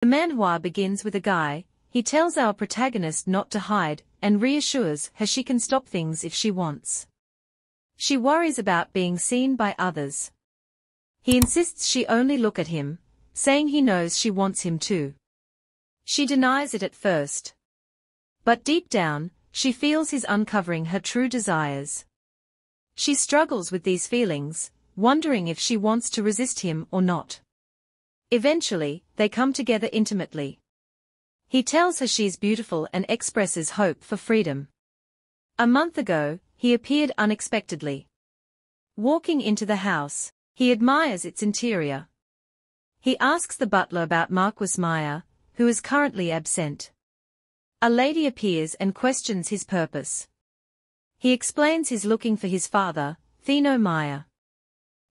The manhwa begins with a guy. He tells our protagonist not to hide, and reassures her she can stop things if she wants. She worries about being seen by others. He insists she only look at him, saying he knows she wants him too. She denies it at first. But deep down, she feels he's uncovering her true desires. She struggles with these feelings, wondering if she wants to resist him or not. Eventually, they come together intimately. He tells her she's beautiful and expresses hope for freedom. A month ago, he appeared unexpectedly. Walking into the house, he admires its interior. He asks the butler about Marquess Maya, who is currently absent. A lady appears and questions his purpose. He explains he's looking for his father, Thino Maya.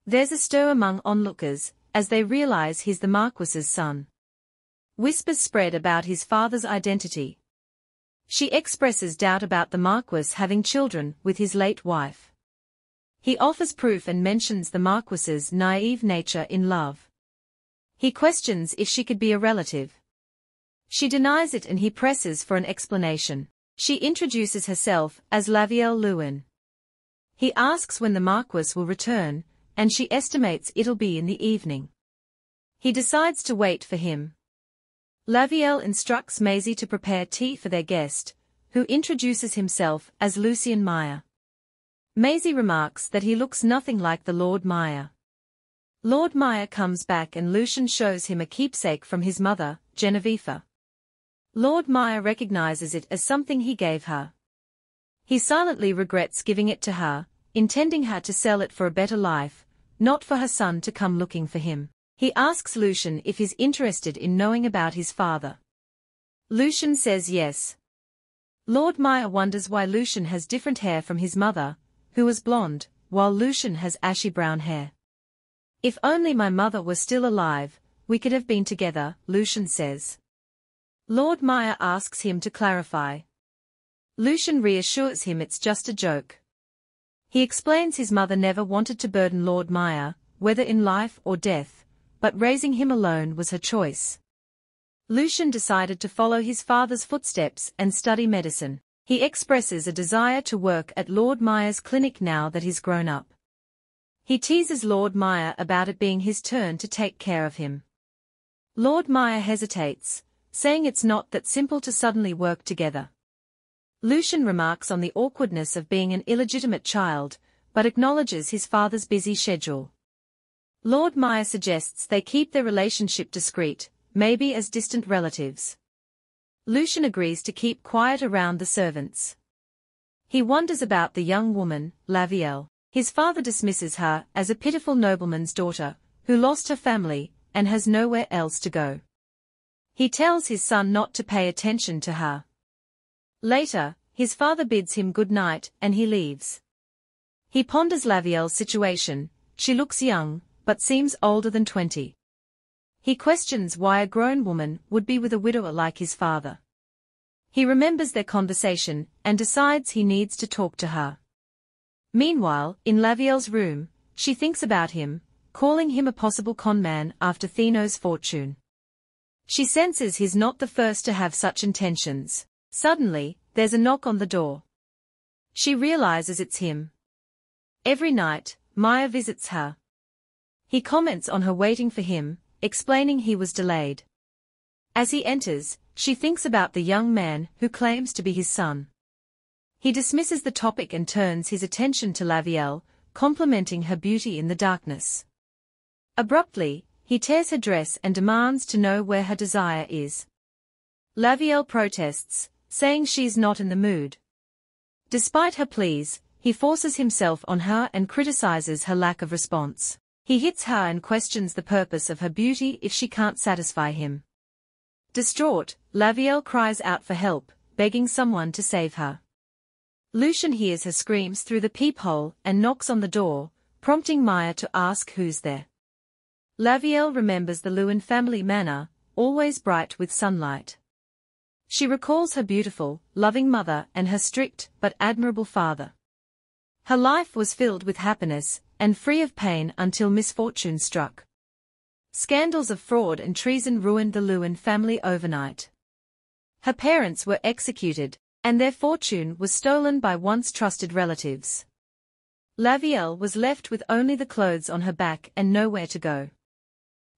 There's a stir among onlookers, as they realize he's the Marquess's son. Whispers spread about his father's identity. She expresses doubt about the Marquess having children with his late wife. He offers proof and mentions the Marquess's naive nature in love. He questions if she could be a relative. She denies it and he presses for an explanation. She introduces herself as Lavielle Lewin. He asks when the Marquess will return, and she estimates it'll be in the evening. He decides to wait for him. Lavielle instructs Maisie to prepare tea for their guest, who introduces himself as Lucien Maya. Maisie remarks that he looks nothing like the Lord Maya. Lord Maya comes back and Lucien shows him a keepsake from his mother, Genevieve. Lord Maya recognizes it as something he gave her. He silently regrets giving it to her, intending her to sell it for a better life, not for her son to come looking for him. He asks Lucien if he's interested in knowing about his father. Lucien says yes. Lord Maya wonders why Lucien has different hair from his mother, who was blonde, while Lucien has ashy brown hair. If only my mother were still alive, we could have been together, Lucien says. Lord Maya asks him to clarify. Lucien reassures him it's just a joke. He explains his mother never wanted to burden Lord Maya, whether in life or death, but raising him alone was her choice. Lucien decided to follow his father's footsteps and study medicine. He expresses a desire to work at Lord Maya's clinic now that he's grown up. He teases Lord Maya about it being his turn to take care of him. Lord Maya hesitates, saying it's not that simple to suddenly work together. Lucien remarks on the awkwardness of being an illegitimate child, but acknowledges his father's busy schedule. Lord Maya suggests they keep their relationship discreet, maybe as distant relatives. Lucien agrees to keep quiet around the servants. He wonders about the young woman, Lavielle. His father dismisses her as a pitiful nobleman's daughter, who lost her family, and has nowhere else to go. He tells his son not to pay attention to her. Later, his father bids him good night and he leaves. He ponders Lavielle's situation. She looks young, but seems older than 20. He questions why a grown woman would be with a widower like his father. He remembers their conversation and decides he needs to talk to her. Meanwhile, in Lavielle's room, she thinks about him, calling him a possible conman after Thino's fortune. She senses he's not the first to have such intentions. Suddenly, there's a knock on the door. She realizes it's him. Every night, Maya visits her. He comments on her waiting for him, explaining he was delayed. As he enters, she thinks about the young man who claims to be his son. He dismisses the topic and turns his attention to Lavielle, complimenting her beauty in the darkness. Abruptly, he tears her dress and demands to know where her desire is. Lavielle protests, saying she's not in the mood. Despite her pleas, he forces himself on her and criticizes her lack of response. He hits her and questions the purpose of her beauty if she can't satisfy him. Distraught, Lavielle cries out for help, begging someone to save her. Lucien hears her screams through the peephole and knocks on the door, prompting Maya to ask who's there. Lavielle remembers the Lewin family manor, always bright with sunlight. She recalls her beautiful, loving mother and her strict but admirable father. Her life was filled with happiness and free of pain until misfortune struck. Scandals of fraud and treason ruined the Lewin family overnight. Her parents were executed, and their fortune was stolen by once trusted relatives. Lavielle was left with only the clothes on her back and nowhere to go.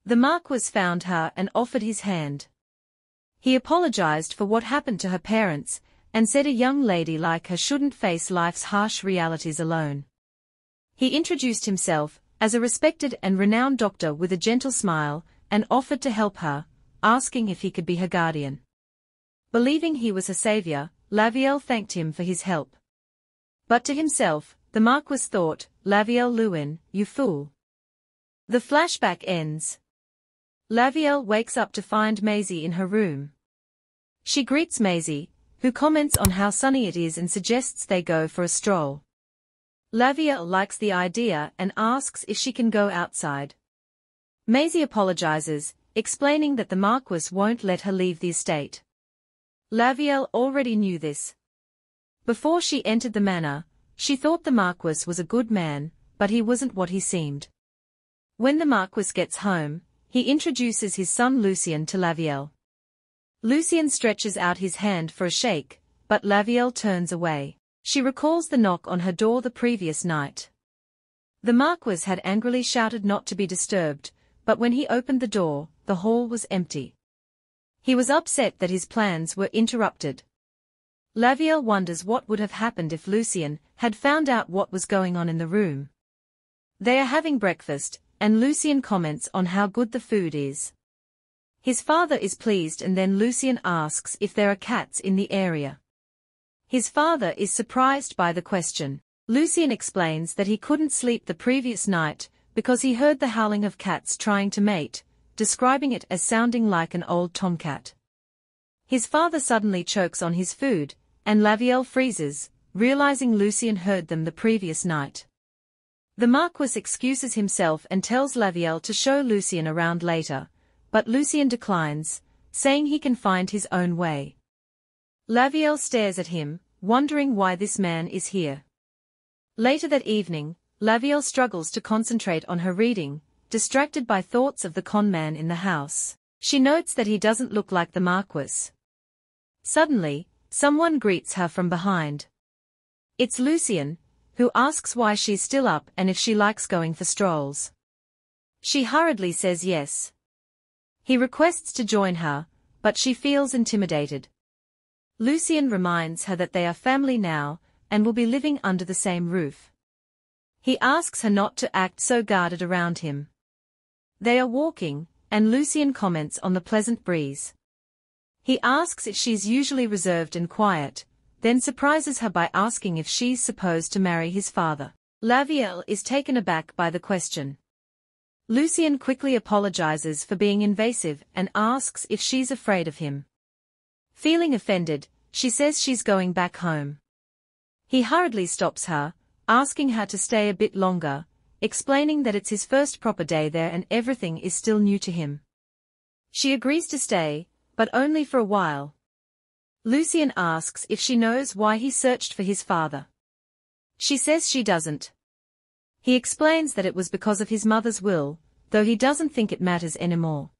The Marquess found her and offered his hand. He apologized for what happened to her parents, and said a young lady like her shouldn't face life's harsh realities alone. He introduced himself as a respected and renowned doctor with a gentle smile, and offered to help her, asking if he could be her guardian. Believing he was her savior, Lavielle thanked him for his help. But to himself, the Marquess thought, "Lavielle Lewin, you fool." The flashback ends. Lavielle wakes up to find Maisie in her room. She greets Maisie, who comments on how sunny it is and suggests they go for a stroll. Lavielle likes the idea and asks if she can go outside. Maisie apologizes, explaining that the Marquess won't let her leave the estate. Lavielle already knew this. Before she entered the manor, she thought the Marquess was a good man, but he wasn't what he seemed. When the Marquess gets home, he introduces his son Lucien to Lavielle. Lucien stretches out his hand for a shake, but Lavielle turns away. She recalls the knock on her door the previous night. The Marquess had angrily shouted not to be disturbed, but when he opened the door, the hall was empty. He was upset that his plans were interrupted. Lavielle wonders what would have happened if Lucien had found out what was going on in the room. They are having breakfast, and Lucien comments on how good the food is. His father is pleased, and then Lucien asks if there are cats in the area. His father is surprised by the question. Lucien explains that he couldn't sleep the previous night because he heard the howling of cats trying to mate, describing it as sounding like an old tomcat. His father suddenly chokes on his food, and Lavielle freezes, realizing Lucien heard them the previous night. The Marquess excuses himself and tells Lavielle to show Lucien around later, but Lucien declines, saying he can find his own way. Lavielle stares at him, wondering why this man is here. Later that evening, Lavielle struggles to concentrate on her reading, distracted by thoughts of the con man in the house. She notes that he doesn't look like the Marquess. Suddenly, someone greets her from behind. It's Lucien, who asks why she's still up and if she likes going for strolls. She hurriedly says yes. He requests to join her, but she feels intimidated. Lucien reminds her that they are family now, and will be living under the same roof. He asks her not to act so guarded around him. They are walking, and Lucien comments on the pleasant breeze. He asks if she's usually reserved and quiet, then surprises her by asking if she's supposed to marry his father. Lavielle is taken aback by the question. Lucien quickly apologizes for being invasive and asks if she's afraid of him. Feeling offended, she says she's going back home. He hurriedly stops her, asking her to stay a bit longer, explaining that it's his first proper day there and everything is still new to him. She agrees to stay, but only for a while. Lucien asks if she knows why he searched for his father. She says she doesn't. He explains that it was because of his mother's will, though he doesn't think it matters anymore.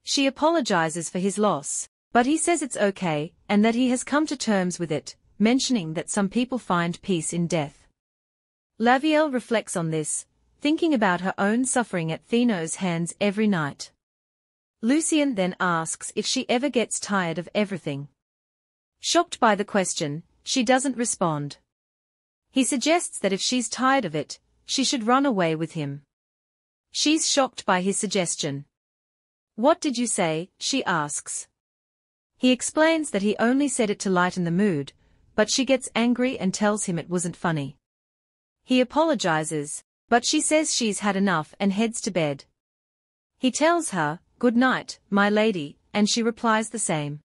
She apologizes for his loss, but he says it's okay, and that he has come to terms with it, mentioning that some people find peace in death. Lavielle reflects on this, thinking about her own suffering at Theno's hands every night. Lucien then asks if she ever gets tired of everything. Shocked by the question, she doesn't respond. He suggests that if she's tired of it, she should run away with him. She's shocked by his suggestion. "What did you say?" she asks. He explains that he only said it to lighten the mood, but she gets angry and tells him it wasn't funny. He apologizes, but she says she's had enough and heads to bed. He tells her, "Good night, my lady," and she replies the same.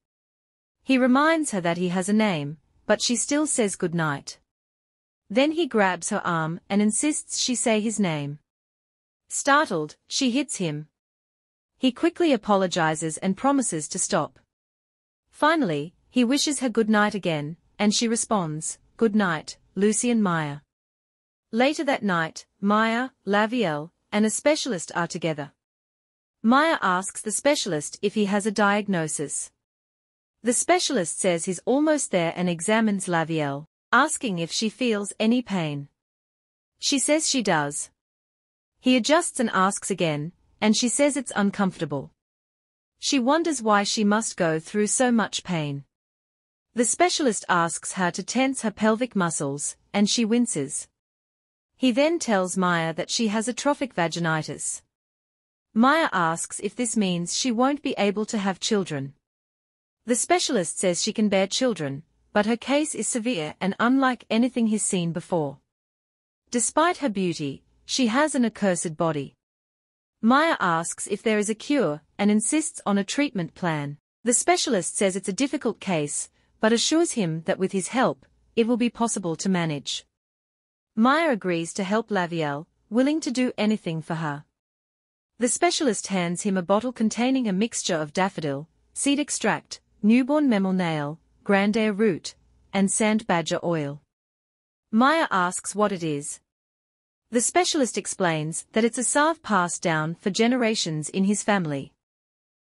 He reminds her that he has a name, but she still says good night. Then he grabs her arm and insists she say his name. Startled, she hits him. He quickly apologizes and promises to stop. Finally, he wishes her good night again, and she responds, "Good night, Lucien Meyer." Later that night, Meyer, Lavielle, and a specialist are together. Maya asks the specialist if he has a diagnosis. The specialist says he's almost there and examines Lavielle, asking if she feels any pain. She says she does. He adjusts and asks again, and she says it's uncomfortable. She wonders why she must go through so much pain. The specialist asks her to tense her pelvic muscles, and she winces. He then tells Maya that she has atrophic vaginitis. Maya asks if this means she won't be able to have children. The specialist says she can bear children, but her case is severe and unlike anything he's seen before. Despite her beauty, she has an accursed body. Maya asks if there is a cure and insists on a treatment plan. The specialist says it's a difficult case, but assures him that with his help, it will be possible to manage. Maya agrees to help Lavielle, willing to do anything for her. The specialist hands him a bottle containing a mixture of daffodil, seed extract, newborn memel nail, grandeur root, and sand badger oil. Maya asks what it is. The specialist explains that it's a salve passed down for generations in his family.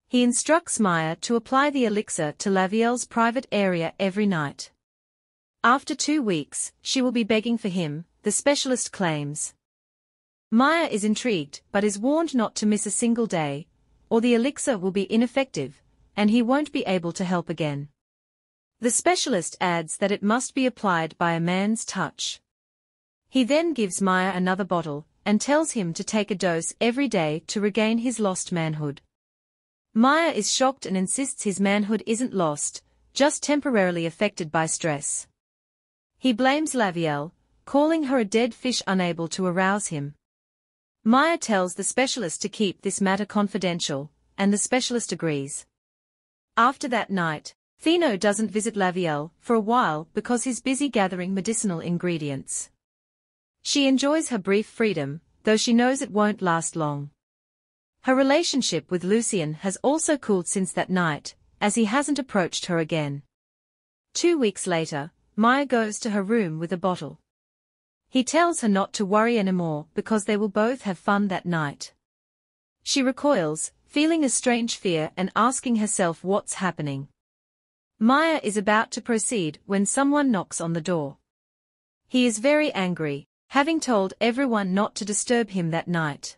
He instructs Maya to apply the elixir to Lavielle's private area every night. After 2 weeks, she will be begging for him, the specialist claims. Maya is intrigued but is warned not to miss a single day, or the elixir will be ineffective, and he won't be able to help again. The specialist adds that it must be applied by a man's touch. He then gives Maya another bottle, and tells him to take a dose every day to regain his lost manhood. Maya is shocked and insists his manhood isn't lost, just temporarily affected by stress. He blames Lavielle, calling her a dead fish unable to arouse him. Maya tells the specialist to keep this matter confidential, and the specialist agrees. After that night, Thino doesn't visit Lavielle for a while because he's busy gathering medicinal ingredients. She enjoys her brief freedom, though she knows it won't last long. Her relationship with Lucien has also cooled since that night, as he hasn't approached her again. 2 weeks later, Maya goes to her room with a bottle. He tells her not to worry anymore because they will both have fun that night. She recoils, feeling a strange fear and asking herself what's happening. Maya is about to proceed when someone knocks on the door. He is very angry, having told everyone not to disturb him that night.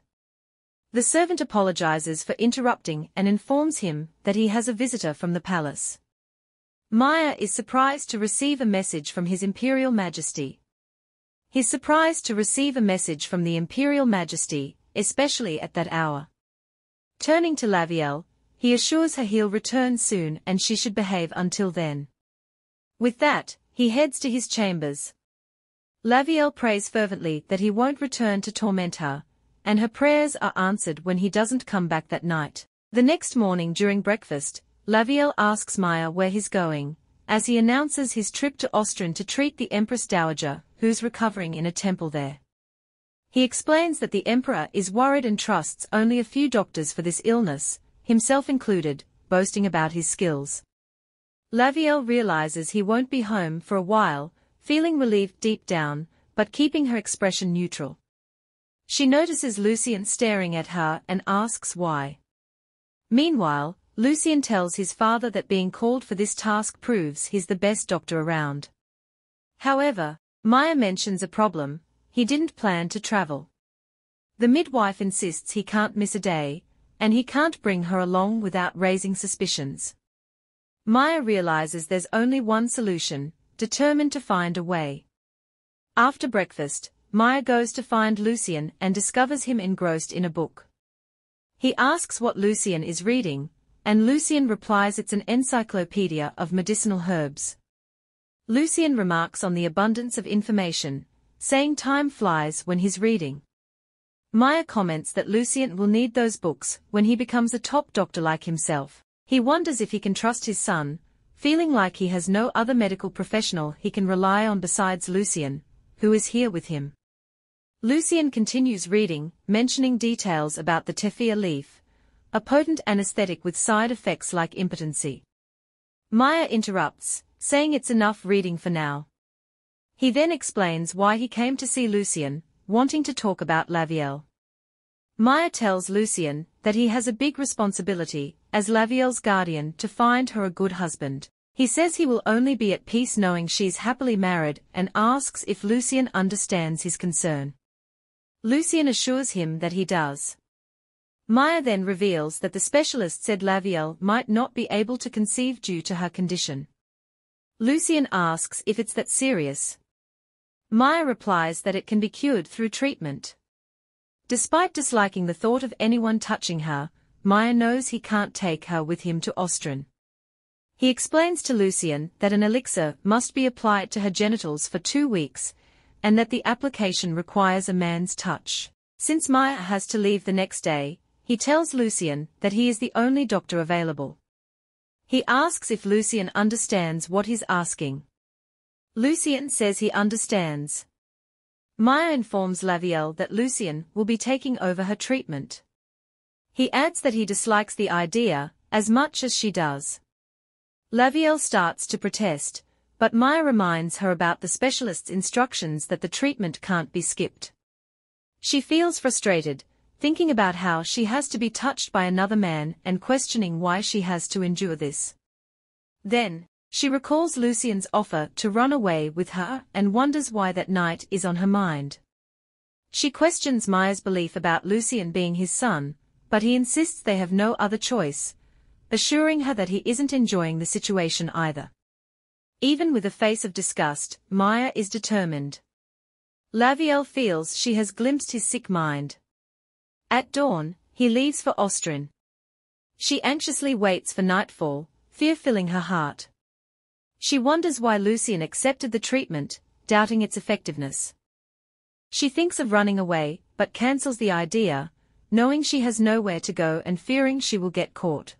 The servant apologizes for interrupting and informs him that he has a visitor from the palace. Maya is surprised to receive a message from His Imperial Majesty. He's surprised to receive a message from the Imperial Majesty, especially at that hour. Turning to Lavielle, he assures her he'll return soon and she should behave until then. With that, he heads to his chambers. Lavielle prays fervently that he won't return to torment her, and her prayers are answered when he doesn't come back that night. The next morning during breakfast, Lavielle asks Maya where he's going, as he announces his trip to Ostrin to treat the Empress Dowager, who's recovering in a temple there. He explains that the Emperor is worried and trusts only a few doctors for this illness, himself included, boasting about his skills. Lavielle realizes he won't be home for a while, feeling relieved deep down, but keeping her expression neutral. She notices Lucien staring at her and asks why. Meanwhile, Lucien tells his father that being called for this task proves he's the best doctor around. However, Maya mentions a problem: he didn't plan to travel. The midwife insists he can't miss a day, and he can't bring her along without raising suspicions. Maya realizes there's only one solution, determined to find a way. After breakfast, Maya goes to find Lucien and discovers him engrossed in a book. He asks what Lucien is reading, and Lucien replies it's an encyclopedia of medicinal herbs. Lucien remarks on the abundance of information, saying time flies when he's reading. Maya comments that Lucien will need those books when he becomes a top doctor like himself. He wonders if he can trust his son, feeling like he has no other medical professional he can rely on besides Lucien, who is here with him. Lucien continues reading, mentioning details about the teffia leaf, a potent anesthetic with side effects like impotency. Maya interrupts, saying it's enough reading for now. He then explains why he came to see Lucien, wanting to talk about Lavielle. Maya tells Lucien that he has a big responsibility, as Lavielle's guardian, to find her a good husband. He says he will only be at peace knowing she's happily married and asks if Lucien understands his concern. Lucien assures him that he does. Maya then reveals that the specialist said Lavielle might not be able to conceive due to her condition. Lucien asks if it's that serious. Maya replies that it can be cured through treatment. Despite disliking the thought of anyone touching her, Maya knows he can't take her with him to Ostrin. He explains to Lucien that an elixir must be applied to her genitals for 2 weeks, and that the application requires a man's touch. Since Maya has to leave the next day, he tells Lucien that he is the only doctor available. He asks if Lucien understands what he's asking. Lucien says he understands. Maya informs Lavielle that Lucien will be taking over her treatment. He adds that he dislikes the idea as much as she does. Lavielle starts to protest, but Maya reminds her about the specialist's instructions that the treatment can't be skipped. She feels frustrated, thinking about how she has to be touched by another man and questioning why she has to endure this. Then, she recalls Lucien's offer to run away with her and wonders why that night is on her mind. She questions Maya's belief about Lucien being his son, but he insists they have no other choice, assuring her that he isn't enjoying the situation either. Even with a face of disgust, Maya is determined. Lavielle feels she has glimpsed his sick mind. At dawn, he leaves for Ostrin. She anxiously waits for nightfall, fear filling her heart. She wonders why Lucien accepted the treatment, doubting its effectiveness. She thinks of running away, but cancels the idea, knowing she has nowhere to go and fearing she will get caught.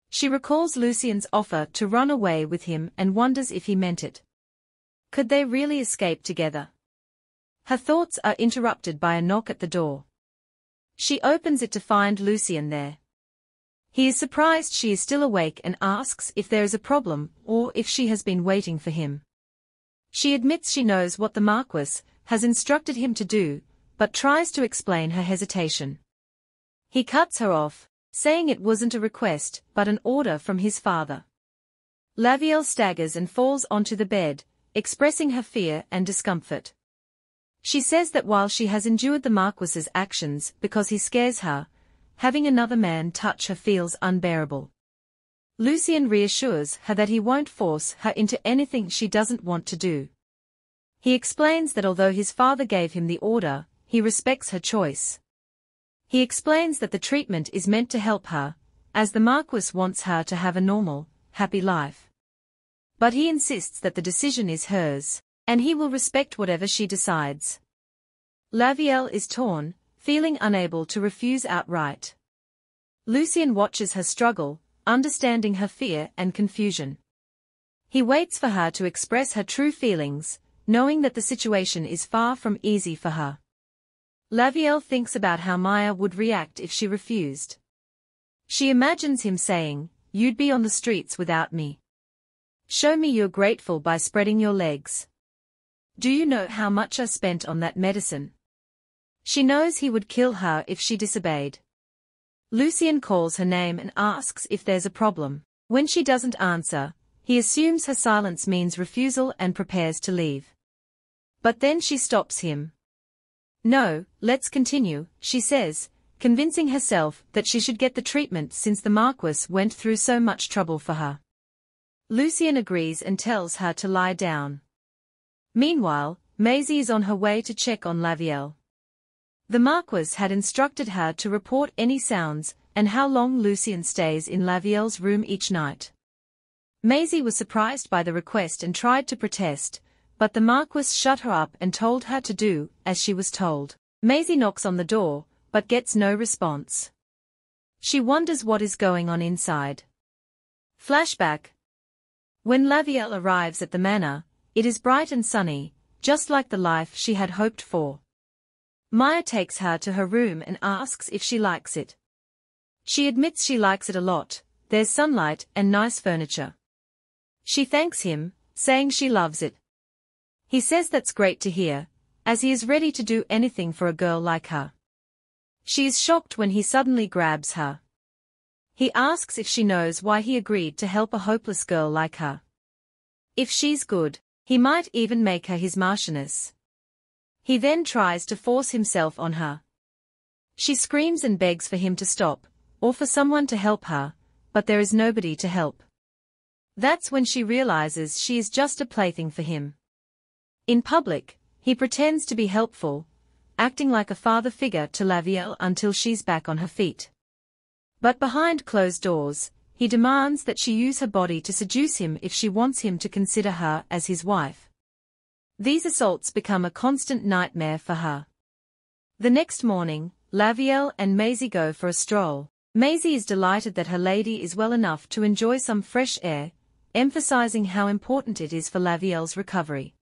She recalls Lucien's offer to run away with him and wonders if he meant it. Could they really escape together? Her thoughts are interrupted by a knock at the door. She opens it to find Lucien there. He is surprised she is still awake and asks if there is a problem or if she has been waiting for him. She admits she knows what the Marquess has instructed him to do, but tries to explain her hesitation. He cuts her off, saying it wasn't a request but an order from his father. Lavielle staggers and falls onto the bed, expressing her fear and discomfort. She says that while she has endured the Marquess's actions because he scares her, having another man touch her feels unbearable. Lucien reassures her that he won't force her into anything she doesn't want to do. He explains that although his father gave him the order, he respects her choice. He explains that the treatment is meant to help her, as the Marquess wants her to have a normal, happy life. But he insists that the decision is hers, and he will respect whatever she decides. Lavielle is torn, feeling unable to refuse outright. Lucien watches her struggle, understanding her fear and confusion. He waits for her to express her true feelings, knowing that the situation is far from easy for her. Lavielle thinks about how Maya would react if she refused. She imagines him saying, "You'd be on the streets without me. Show me you're grateful by spreading your legs. Do you know how much I spent on that medicine?" She knows he would kill her if she disobeyed. Lucien calls her name and asks if there's a problem. When she doesn't answer, he assumes her silence means refusal and prepares to leave. But then she stops him. "No, let's continue," she says, convincing herself that she should get the treatment since the Marquess went through so much trouble for her. Lucien agrees and tells her to lie down. Meanwhile, Maisie is on her way to check on Lavielle. The Marquess had instructed her to report any sounds and how long Lucien stays in Lavielle's room each night. Maisie was surprised by the request and tried to protest, but the Marquess shut her up and told her to do as she was told. Maisie knocks on the door, but gets no response. She wonders what is going on inside. Flashback. When Lavielle arrives at the manor, it is bright and sunny, just like the life she had hoped for. Maya takes her to her room and asks if she likes it. She admits she likes it a lot, there's sunlight and nice furniture. She thanks him, saying she loves it. He says that's great to hear, as he is ready to do anything for a girl like her. She is shocked when he suddenly grabs her. He asks if she knows why he agreed to help a hopeless girl like her. If she's good, he might even make her his Marchioness. He then tries to force himself on her. She screams and begs for him to stop, or for someone to help her, but there is nobody to help. That's when she realizes she is just a plaything for him. In public, he pretends to be helpful, acting like a father figure to Lavielle until she's back on her feet. But behind closed doors, he demands that she use her body to seduce him if she wants him to consider her as his wife. These assaults become a constant nightmare for her. The next morning, Lavielle and Maisie go for a stroll. Maisie is delighted that her lady is well enough to enjoy some fresh air, emphasizing how important it is for Lavielle's recovery.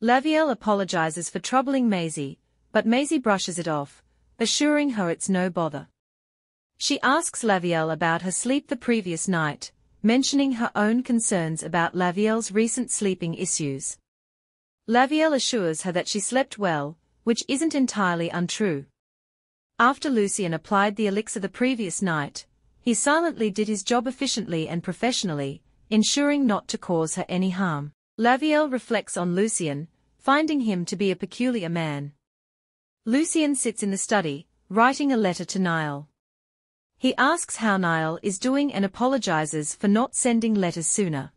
Lavielle apologizes for troubling Maisie, but Maisie brushes it off, assuring her it's no bother. She asks Lavielle about her sleep the previous night, mentioning her own concerns about Lavielle's recent sleeping issues. Lavielle assures her that she slept well, which isn't entirely untrue. After Lucien applied the elixir the previous night, he silently did his job efficiently and professionally, ensuring not to cause her any harm. Lavielle reflects on Lucien, finding him to be a peculiar man. Lucien sits in the study, writing a letter to Niall. He asks how Niall is doing and apologizes for not sending letters sooner.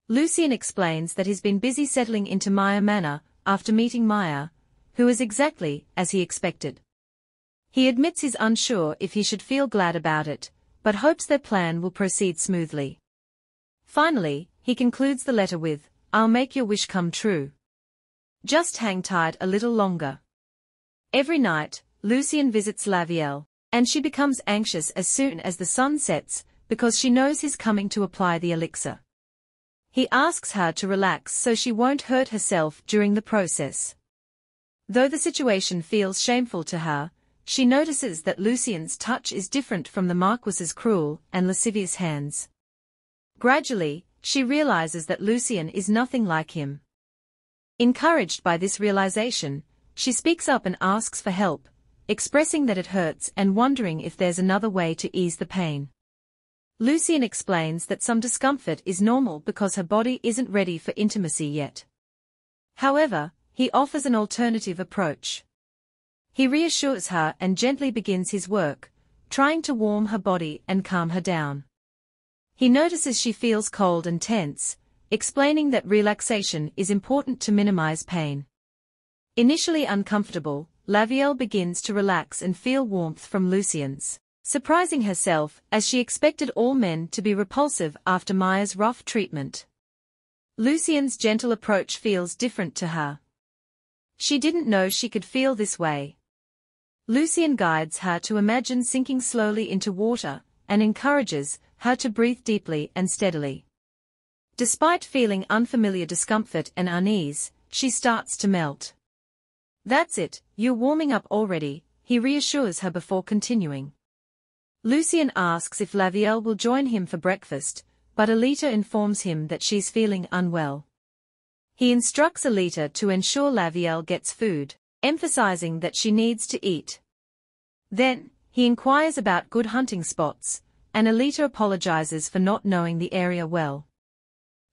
Lucien explains that he's been busy settling into Maya Manor after meeting Maya, who is exactly as he expected. He admits he's unsure if he should feel glad about it, but hopes their plan will proceed smoothly. Finally, he concludes the letter with, "I'll make your wish come true. Just hang tight a little longer." Every night, Lucien visits Lavielle, and she becomes anxious as soon as the sun sets, because she knows he's coming to apply the elixir. He asks her to relax so she won't hurt herself during the process. Though the situation feels shameful to her, she notices that Lucien's touch is different from the Marquess's cruel and lascivious hands. Gradually, she realizes that Lucien is nothing like him. Encouraged by this realization, she speaks up and asks for help, expressing that it hurts and wondering if there's another way to ease the pain. Lucien explains that some discomfort is normal because her body isn't ready for intimacy yet. However, he offers an alternative approach. He reassures her and gently begins his work, trying to warm her body and calm her down. He notices she feels cold and tense, explaining that relaxation is important to minimize pain. Initially uncomfortable, Lavielle begins to relax and feel warmth from Lucien's, surprising herself as she expected all men to be repulsive after Maya's rough treatment. Lucien's gentle approach feels different to her. She didn't know she could feel this way. Lucien guides her to imagine sinking slowly into water, and encourages her to breathe deeply and steadily. Despite feeling unfamiliar discomfort and unease, she starts to melt. "That's it, you're warming up already," he reassures her before continuing. Lucien asks if Lavielle will join him for breakfast, but Alita informs him that she's feeling unwell. He instructs Alita to ensure Lavielle gets food, emphasizing that she needs to eat. Then, he inquires about good hunting spots, and Alita apologizes for not knowing the area well.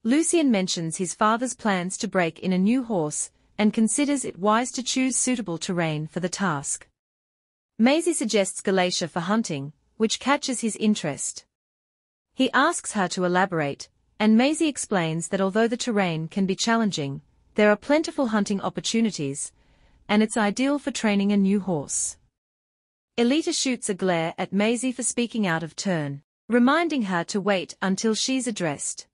Lucien mentions his father's plans to break in a new horse, and considers it wise to choose suitable terrain for the task. Maisie suggests Galatia for hunting, which catches his interest. He asks her to elaborate, and Maisie explains that although the terrain can be challenging, there are plentiful hunting opportunities, and it's ideal for training a new horse. Alita shoots a glare at Maisie for speaking out of turn, reminding her to wait until she's addressed.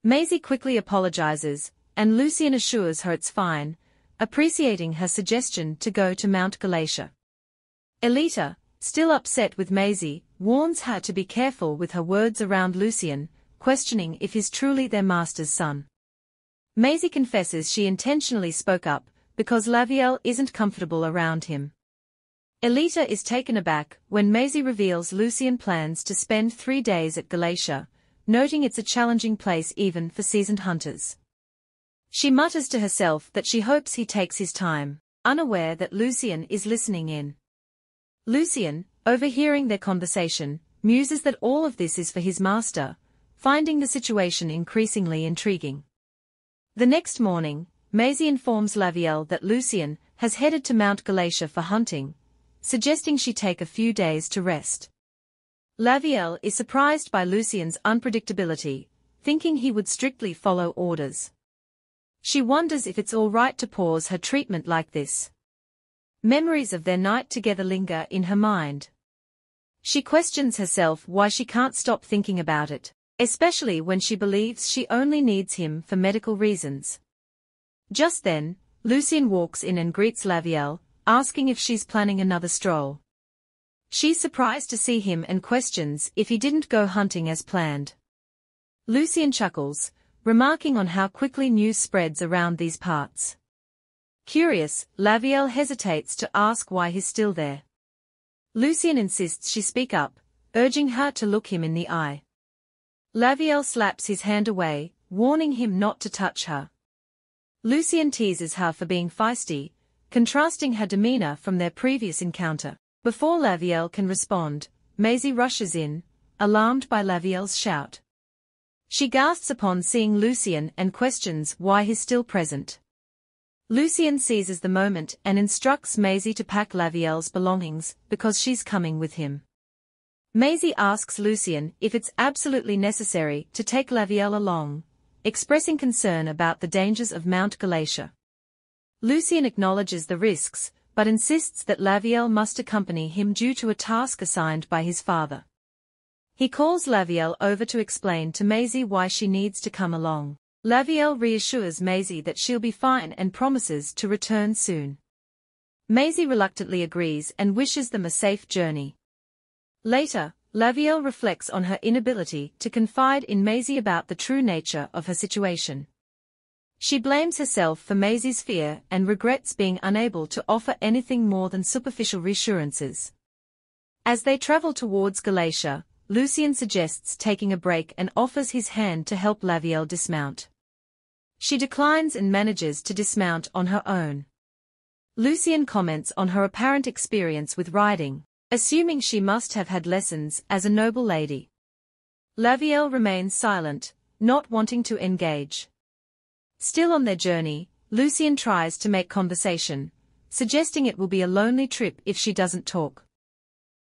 Maisie quickly apologizes, and Lucien assures her it's fine, appreciating her suggestion to go to Mount Galatia. Alita, still upset with Maisie, warns her to be careful with her words around Lucien, questioning if he's truly their master's son. Maisie confesses she intentionally spoke up, because Lavielle isn't comfortable around him. Alita is taken aback when Maisie reveals Lucien plans to spend 3 days at Galatia, noting it's a challenging place even for seasoned hunters. She mutters to herself that she hopes he takes his time, unaware that Lucien is listening in. Lucien, overhearing their conversation, muses that all of this is for his master, finding the situation increasingly intriguing. The next morning, Maisie informs Lavielle that Lucien has headed to Mount Galatia for hunting, suggesting she take a few days to rest. Lavielle is surprised by Lucien's unpredictability, thinking he would strictly follow orders. She wonders if it's all right to pause her treatment like this. Memories of their night together linger in her mind. She questions herself why she can't stop thinking about it, especially when she believes she only needs him for medical reasons. Just then, Lucien walks in and greets Lavielle, asking if she's planning another stroll. She's surprised to see him and questions if he didn't go hunting as planned. Lucien chuckles, remarking on how quickly news spreads around these parts. Curious, Lavielle hesitates to ask why he's still there. Lucien insists she speak up, urging her to look him in the eye. Lavielle slaps his hand away, warning him not to touch her. Lucien teases her for being feisty, contrasting her demeanor from their previous encounter. Before Lavielle can respond, Maisie rushes in, alarmed by Lavielle's shout. She gasps upon seeing Lucien and questions why he's still present. Lucien seizes the moment and instructs Maisie to pack Lavielle's belongings because she's coming with him. Maisie asks Lucien if it's absolutely necessary to take Lavielle along, expressing concern about the dangers of Mount Galatia. Lucien acknowledges the risks, but insists that Lavielle must accompany him due to a task assigned by his father. He calls Lavielle over to explain to Maisie why she needs to come along. Lavielle reassures Maisie that she'll be fine and promises to return soon. Maisie reluctantly agrees and wishes them a safe journey. Later, Lavielle reflects on her inability to confide in Maisie about the true nature of her situation. She blames herself for Maisie's fear and regrets being unable to offer anything more than superficial reassurances. As they travel towards Galatia, Lucien suggests taking a break and offers his hand to help Lavielle dismount. She declines and manages to dismount on her own. Lucien comments on her apparent experience with riding, assuming she must have had lessons as a noble lady. Lavielle remains silent, not wanting to engage. Still on their journey, Lucien tries to make conversation, suggesting it will be a lonely trip if she doesn't talk.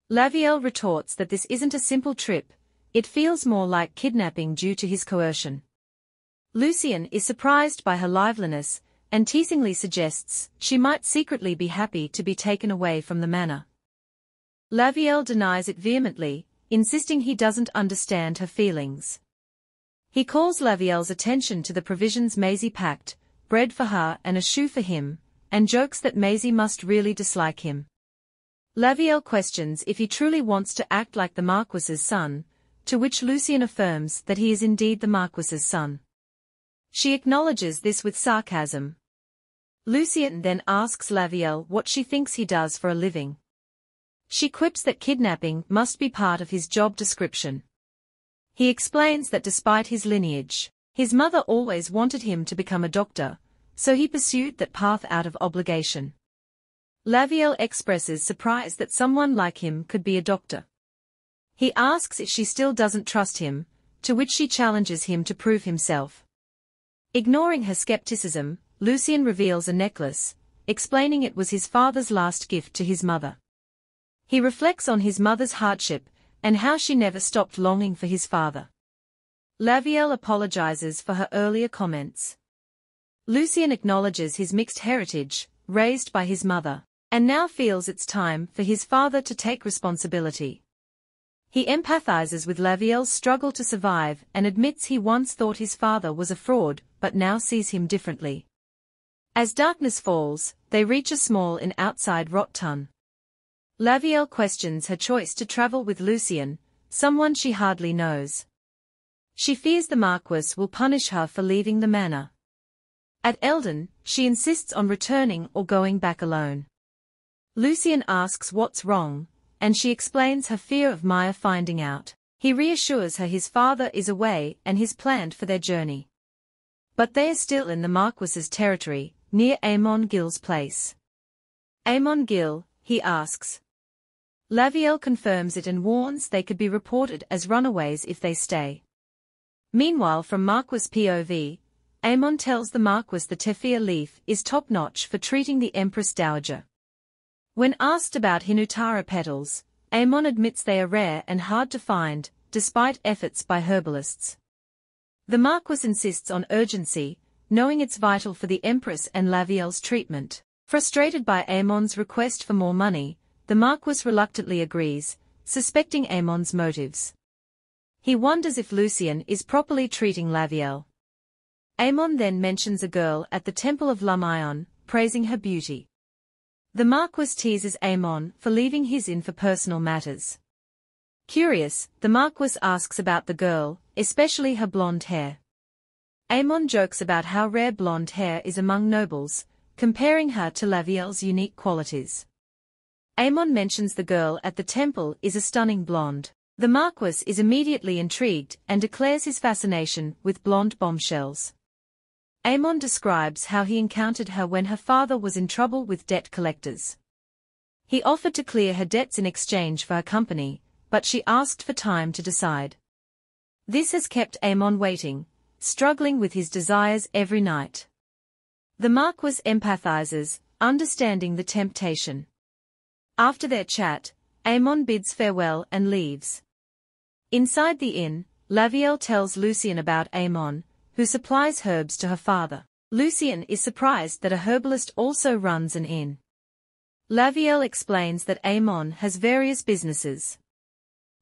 Lavielle retorts that this isn't a simple trip, it feels more like kidnapping due to his coercion. Lucien is surprised by her liveliness, and teasingly suggests she might secretly be happy to be taken away from the manor. Lavielle denies it vehemently, insisting he doesn't understand her feelings. He calls Lavielle's attention to the provisions Maisie packed, bread for her and a shoe for him, and jokes that Maisie must really dislike him. Lavielle questions if he truly wants to act like the Marquess's son, to which Lucien affirms that he is indeed the Marquess's son. She acknowledges this with sarcasm. Lucien then asks Lavielle what she thinks he does for a living. She quips that kidnapping must be part of his job description. He explains that despite his lineage, his mother always wanted him to become a doctor, so he pursued that path out of obligation. Lavielle expresses surprise that someone like him could be a doctor. He asks if she still doesn't trust him, to which she challenges him to prove himself. Ignoring her skepticism, Lucien reveals a necklace, explaining it was his father's last gift to his mother. He reflects on his mother's hardship, and how she never stopped longing for his father. Lavielle apologizes for her earlier comments. Lucien acknowledges his mixed heritage, raised by his mother, and now feels it's time for his father to take responsibility. He empathizes with Lavielle's struggle to survive and admits he once thought his father was a fraud, but now sees him differently. As darkness falls, they reach a small inn outside Rotton. Lavielle questions her choice to travel with Lucien, someone she hardly knows. She fears the Marquess will punish her for leaving the manor. At Eldon, she insists on returning or going back alone. Lucien asks what's wrong, and she explains her fear of Maya finding out. He reassures her his father is away and he's planned for their journey. But they are still in the Marquess's territory, near Amon Gill's place. Amon Gill, he asks. Lavielle confirms it and warns they could be reported as runaways if they stay. Meanwhile, from Marquess' POV, Amon tells the Marquess the Tefia leaf is top-notch for treating the Empress Dowager. When asked about Hinutara petals, Amon admits they are rare and hard to find, despite efforts by herbalists. The Marquess insists on urgency, knowing it's vital for the Empress and Lavielle's treatment. Frustrated by Amon's request for more money, the Marquess reluctantly agrees, suspecting Amon's motives. He wonders if Lucien is properly treating Lavielle. Amon then mentions a girl at the Temple of Lumion, praising her beauty. The Marquess teases Amon for leaving his inn for personal matters. Curious, the Marquess asks about the girl, especially her blonde hair. Amon jokes about how rare blonde hair is among nobles, comparing her to Lavielle's unique qualities. Amon mentions the girl at the temple is a stunning blonde. The Marquess is immediately intrigued and declares his fascination with blonde bombshells. Amon describes how he encountered her when her father was in trouble with debt collectors. He offered to clear her debts in exchange for her company, but she asked for time to decide. This has kept Amon waiting, struggling with his desires every night. The Marquess empathizes, understanding the temptation. After their chat, Amon bids farewell and leaves. Inside the inn, Lavielle tells Lucien about Amon, who supplies herbs to her father. Lucien is surprised that a herbalist also runs an inn. Lavielle explains that Amon has various businesses.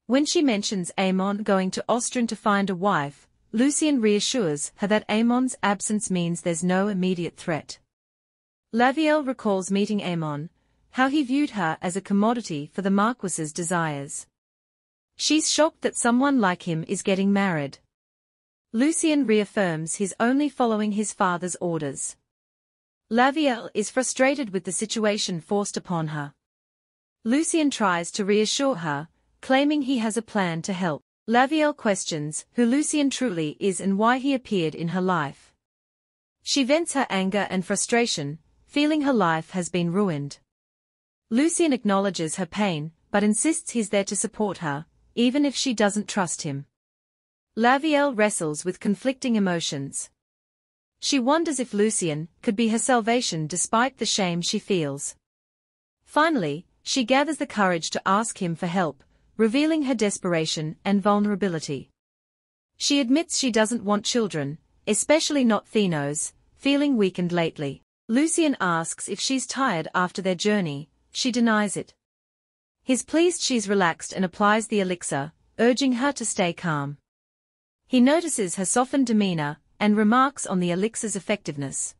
When she mentions Amon going to Ostrin to find a wife, Lucien reassures her that Amon's absence means there's no immediate threat. Lavielle recalls meeting Amon, how he viewed her as a commodity for the Marquess's desires. She's shocked that someone like him is getting married. Lucien reaffirms he's only following his father's orders. Lavielle is frustrated with the situation forced upon her. Lucien tries to reassure her, claiming he has a plan to help. Lavielle questions who Lucien truly is and why he appeared in her life. She vents her anger and frustration, feeling her life has been ruined. Lucien acknowledges her pain, but insists he's there to support her, even if she doesn't trust him. Lavielle wrestles with conflicting emotions. She wonders if Lucien could be her salvation despite the shame she feels. Finally, she gathers the courage to ask him for help, revealing her desperation and vulnerability. She admits she doesn't want children, especially not Thenos, feeling weakened lately. Lucien asks if she's tired after their journey. She denies it. He's pleased she's relaxed and applies the elixir, urging her to stay calm. He notices her softened demeanor and remarks on the elixir's effectiveness.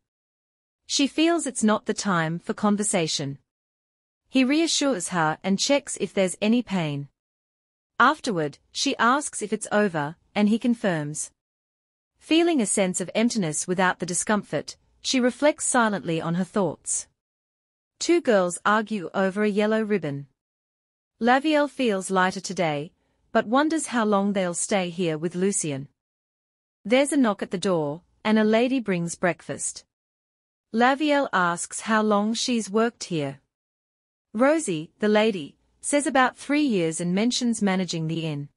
She feels it's not the time for conversation. He reassures her and checks if there's any pain. Afterward, she asks if it's over, and he confirms. Feeling a sense of emptiness without the discomfort, she reflects silently on her thoughts. Two girls argue over a yellow ribbon. Lavielle feels lighter today, but wonders how long they'll stay here with Lucien. There's a knock at the door, and a lady brings breakfast. Lavielle asks how long she's worked here. Rosie, the lady, says about 3 years and mentions managing the inn.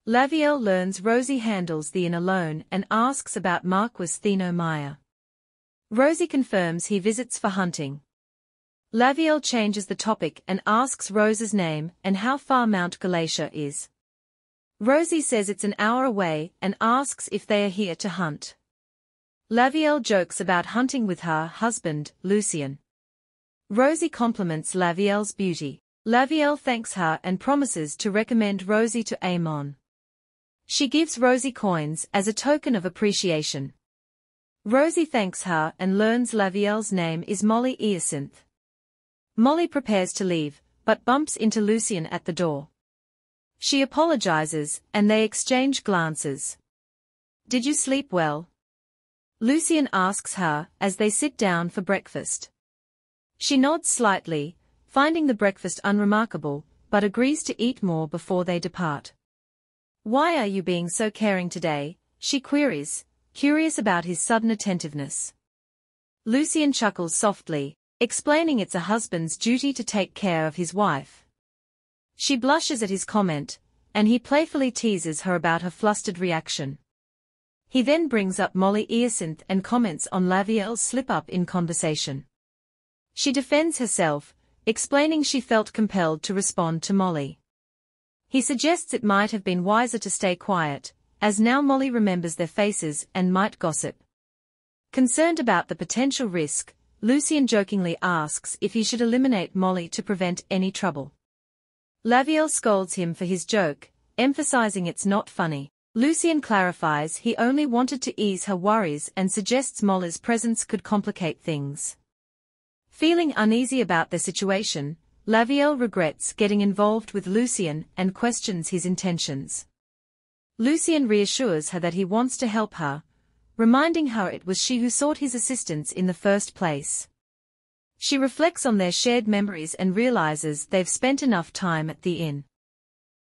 Lavielle learns Rosie handles the inn alone and asks about Marquess Theno Meyer. Rosie confirms he visits for hunting. Lavielle changes the topic and asks Rose's name and how far Mount Galatia is. Rosie says it's an hour away and asks if they are here to hunt. Lavielle jokes about hunting with her husband, Lucien. Rosie compliments Lavielle's beauty. Lavielle thanks her and promises to recommend Rosie to Amon. She gives Rosie coins as a token of appreciation. Rosie thanks her and learns Lavielle's name is Molly Hyacinth. Molly prepares to leave, but bumps into Lucien at the door. She apologizes, and they exchange glances. "Did you sleep well?" Lucien asks her as they sit down for breakfast. She nods slightly, finding the breakfast unremarkable, but agrees to eat more before they depart. "Why are you being so caring today?" she queries, curious about his sudden attentiveness. Lucien chuckles softly, explaining it's a husband's duty to take care of his wife. She blushes at his comment, and he playfully teases her about her flustered reaction. He then brings up Molly Hyacinth and comments on Lavielle's slip-up in conversation. She defends herself, explaining she felt compelled to respond to Molly. He suggests it might have been wiser to stay quiet, as now Molly remembers their faces and might gossip. Concerned about the potential risk, Lucien jokingly asks if he should eliminate Molly to prevent any trouble. Lavielle scolds him for his joke, emphasizing it's not funny. Lucien clarifies he only wanted to ease her worries and suggests Molly's presence could complicate things. Feeling uneasy about their situation, Lavielle regrets getting involved with Lucien and questions his intentions. Lucien reassures her that he wants to help her, reminding her it was she who sought his assistance in the first place. She reflects on their shared memories and realizes they've spent enough time at the inn.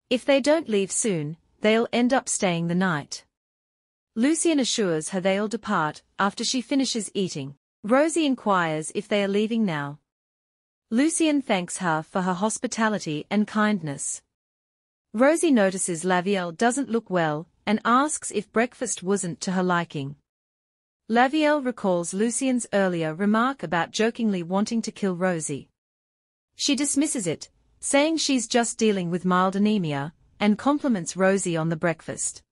If they don't leave soon, they'll end up staying the night. Lucien assures her they'll depart after she finishes eating. Rosie inquires if they are leaving now. Lucien thanks her for her hospitality and kindness. Rosie notices Lavielle doesn't look well and asks if breakfast wasn't to her liking. Lavielle recalls Lucien's earlier remark about jokingly wanting to kill Rosie. She dismisses it, saying she's just dealing with mild anemia, and compliments Rosie on the breakfast.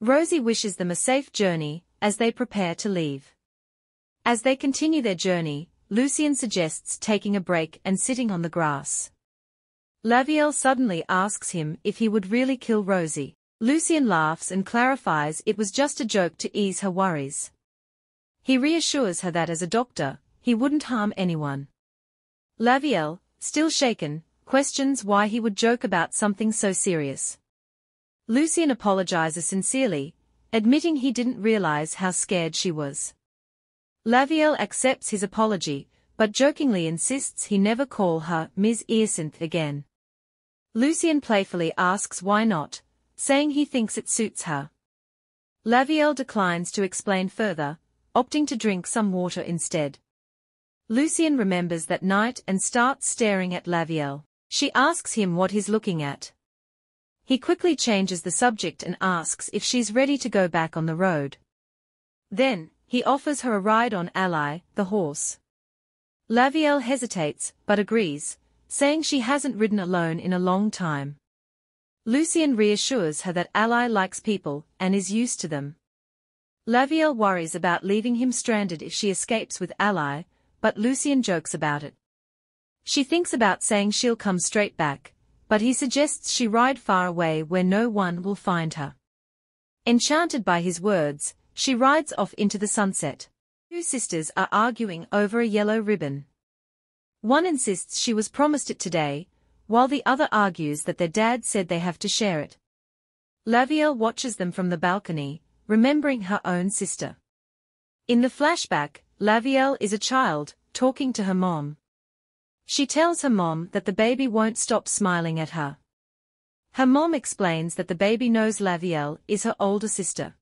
Rosie wishes them a safe journey as they prepare to leave. As they continue their journey, Lucien suggests taking a break and sitting on the grass. Lavielle suddenly asks him if he would really kill Rosie. Lucien laughs and clarifies it was just a joke to ease her worries. He reassures her that as a doctor, he wouldn't harm anyone. Lavielle, still shaken, questions why he would joke about something so serious. Lucien apologizes sincerely, admitting he didn't realize how scared she was. Lavielle accepts his apology, but jokingly insists he never call her Ms. Hyacinth again. Lucien playfully asks why not, saying he thinks it suits her. Lavielle declines to explain further, opting to drink some water instead. Lucien remembers that night and starts staring at Lavielle. She asks him what he's looking at. He quickly changes the subject and asks if she's ready to go back on the road. Then, he offers her a ride on Ally, the horse. Lavielle hesitates, but agrees, saying she hasn't ridden alone in a long time. Lucien reassures her that Ally likes people and is used to them. Lavielle worries about leaving him stranded if she escapes with Ally, but Lucien jokes about it. She thinks about saying she'll come straight back, but he suggests she ride far away where no one will find her. Enchanted by his words, she rides off into the sunset. Two sisters are arguing over a yellow ribbon. One insists she was promised it today, while the other argues that their dad said they have to share it. Lavielle watches them from the balcony, remembering her own sister. In the flashback, Lavielle is a child, talking to her mom. She tells her mom that the baby won't stop smiling at her. Her mom explains that the baby knows Lavielle is her older sister.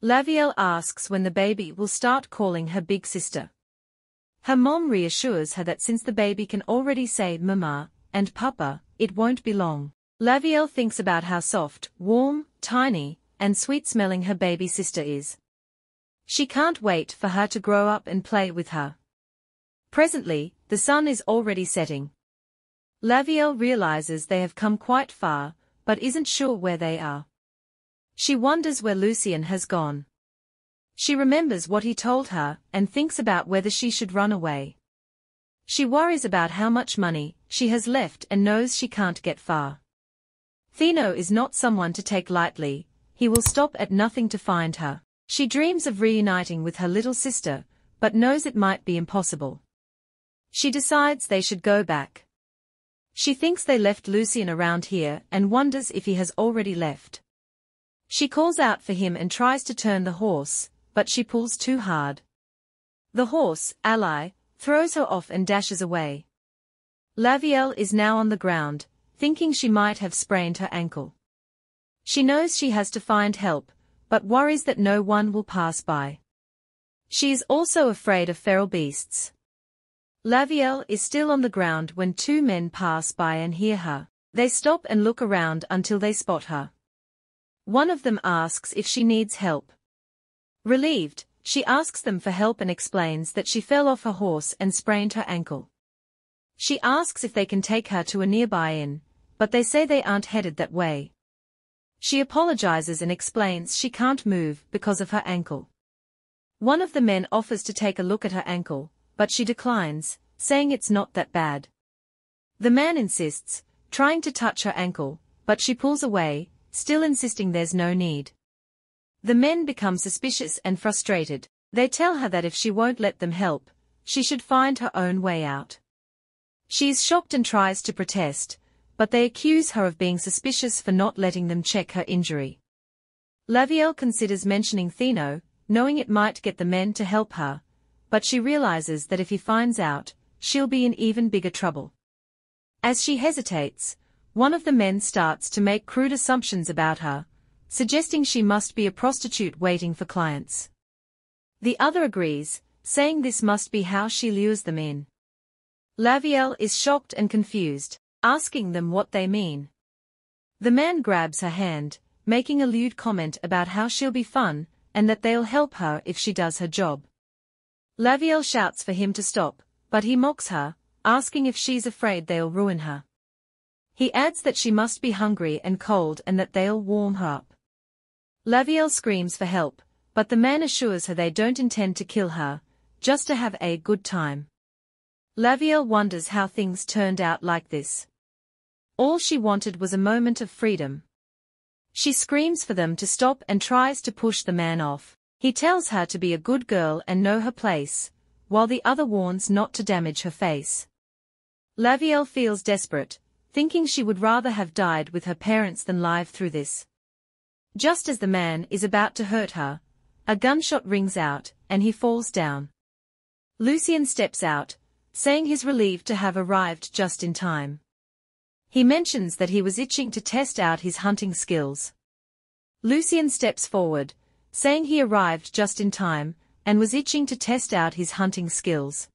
Lavielle asks when the baby will start calling her big sister. Her mom reassures her that since the baby can already say mama and papa, it won't be long. Lavielle thinks about how soft, warm, tiny, and sweet-smelling her baby sister is. She can't wait for her to grow up and play with her. Presently, the sun is already setting. Lavielle realizes they have come quite far, but isn't sure where they are. She wonders where Lucien has gone. She remembers what he told her and thinks about whether she should run away. She worries about how much money she has left and knows she can't get far. Thino is not someone to take lightly, he will stop at nothing to find her. She dreams of reuniting with her little sister, but knows it might be impossible. She decides they should go back. She thinks they left Lucien around here and wonders if he has already left. She calls out for him and tries to turn the horse, but she pulls too hard. The horse, Ally, throws her off and dashes away. Lavielle is now on the ground, thinking she might have sprained her ankle. She knows she has to find help, but worries that no one will pass by. She is also afraid of feral beasts. Lavielle is still on the ground when two men pass by and hear her. They stop and look around until they spot her. One of them asks if she needs help. Relieved, she asks them for help and explains that she fell off her horse and sprained her ankle. She asks if they can take her to a nearby inn, but they say they aren't headed that way. She apologizes and explains she can't move because of her ankle. One of the men offers to take a look at her ankle, but she declines, saying it's not that bad. The man insists, trying to touch her ankle, but she pulls away, still insisting there's no need. The men become suspicious and frustrated. They tell her that if she won't let them help, she should find her own way out. She is shocked and tries to protest, but they accuse her of being suspicious for not letting them check her injury. Lavielle considers mentioning Thino, knowing it might get the men to help her, but she realizes that if he finds out, she'll be in even bigger trouble. As she hesitates, one of the men starts to make crude assumptions about her, suggesting she must be a prostitute waiting for clients. The other agrees, saying this must be how she lures them in. Lavielle is shocked and confused, asking them what they mean. The man grabs her hand, making a lewd comment about how she'll be fun, and that they'll help her if she does her job. Lavielle shouts for him to stop, but he mocks her, asking if she's afraid they'll ruin her. He adds that she must be hungry and cold and that they'll warm her up. Lavielle screams for help, but the man assures her they don't intend to kill her, just to have a good time. Lavielle wonders how things turned out like this. All she wanted was a moment of freedom. She screams for them to stop and tries to push the man off. He tells her to be a good girl and know her place, while the other warns not to damage her face. Lavielle feels desperate, thinking she would rather have died with her parents than live through this. Just as the man is about to hurt her, a gunshot rings out, and he falls down. Lucien steps out, saying he's relieved to have arrived just in time. He mentions that he was itching to test out his hunting skills. Lucien steps forward, saying he arrived just in time, and was itching to test out his hunting skills.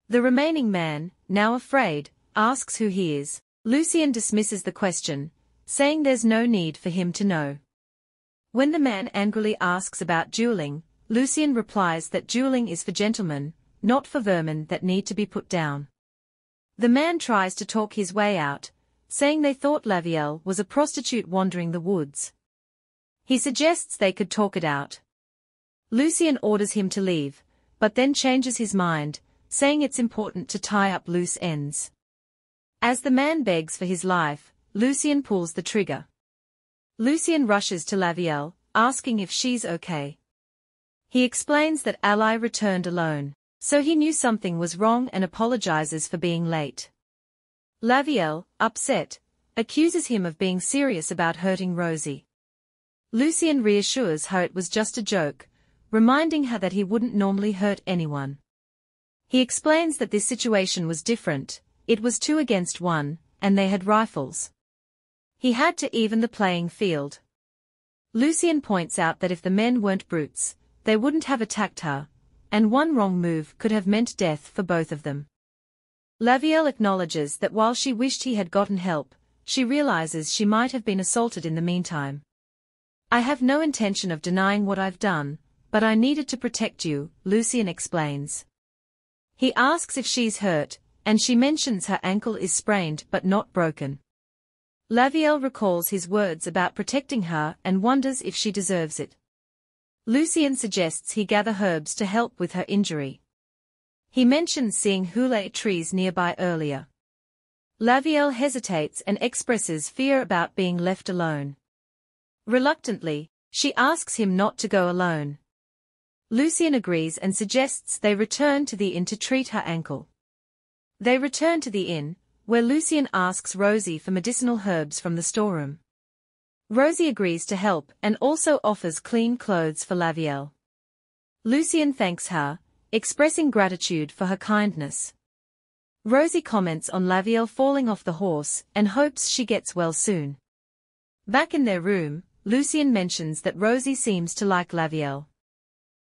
The remaining man, now afraid, asks who he is. Lucien dismisses the question, saying there's no need for him to know. When the man angrily asks about dueling, Lucien replies that dueling is for gentlemen, not for vermin that need to be put down. The man tries to talk his way out, saying they thought Lavielle was a prostitute wandering the woods. He suggests they could talk it out. Lucien orders him to leave, but then changes his mind, saying it's important to tie up loose ends. As the man begs for his life, Lucien pulls the trigger. Lucien rushes to Lavielle, asking if she's okay. He explains that Ally returned alone, so he knew something was wrong and apologizes for being late. Lavielle, upset, accuses him of being serious about hurting Rosie. Lucien reassures her it was just a joke, reminding her that he wouldn't normally hurt anyone. He explains that this situation was different, it was 2 against 1, and they had rifles. He had to even the playing field. Lucien points out that if the men weren't brutes, they wouldn't have attacked her, and one wrong move could have meant death for both of them. Lavielle acknowledges that while she wished he had gotten help, she realizes she might have been assaulted in the meantime. I have no intention of denying what I've done, but I needed to protect you, Lucien explains. He asks if she's hurt, and she mentions her ankle is sprained but not broken. Lavielle recalls his words about protecting her and wonders if she deserves it. Lucien suggests he gather herbs to help with her injury. He mentions seeing hule trees nearby earlier. Lavielle hesitates and expresses fear about being left alone. Reluctantly, she asks him not to go alone. Lucien agrees and suggests they return to the inn to treat her ankle. They return to the inn, where Lucien asks Rosie for medicinal herbs from the storeroom. Rosie agrees to help and also offers clean clothes for Lavielle. Lucien thanks her, expressing gratitude for her kindness. Rosie comments on Lavielle falling off the horse and hopes she gets well soon. Back in their room, Lucien mentions that Rosie seems to like Lavielle.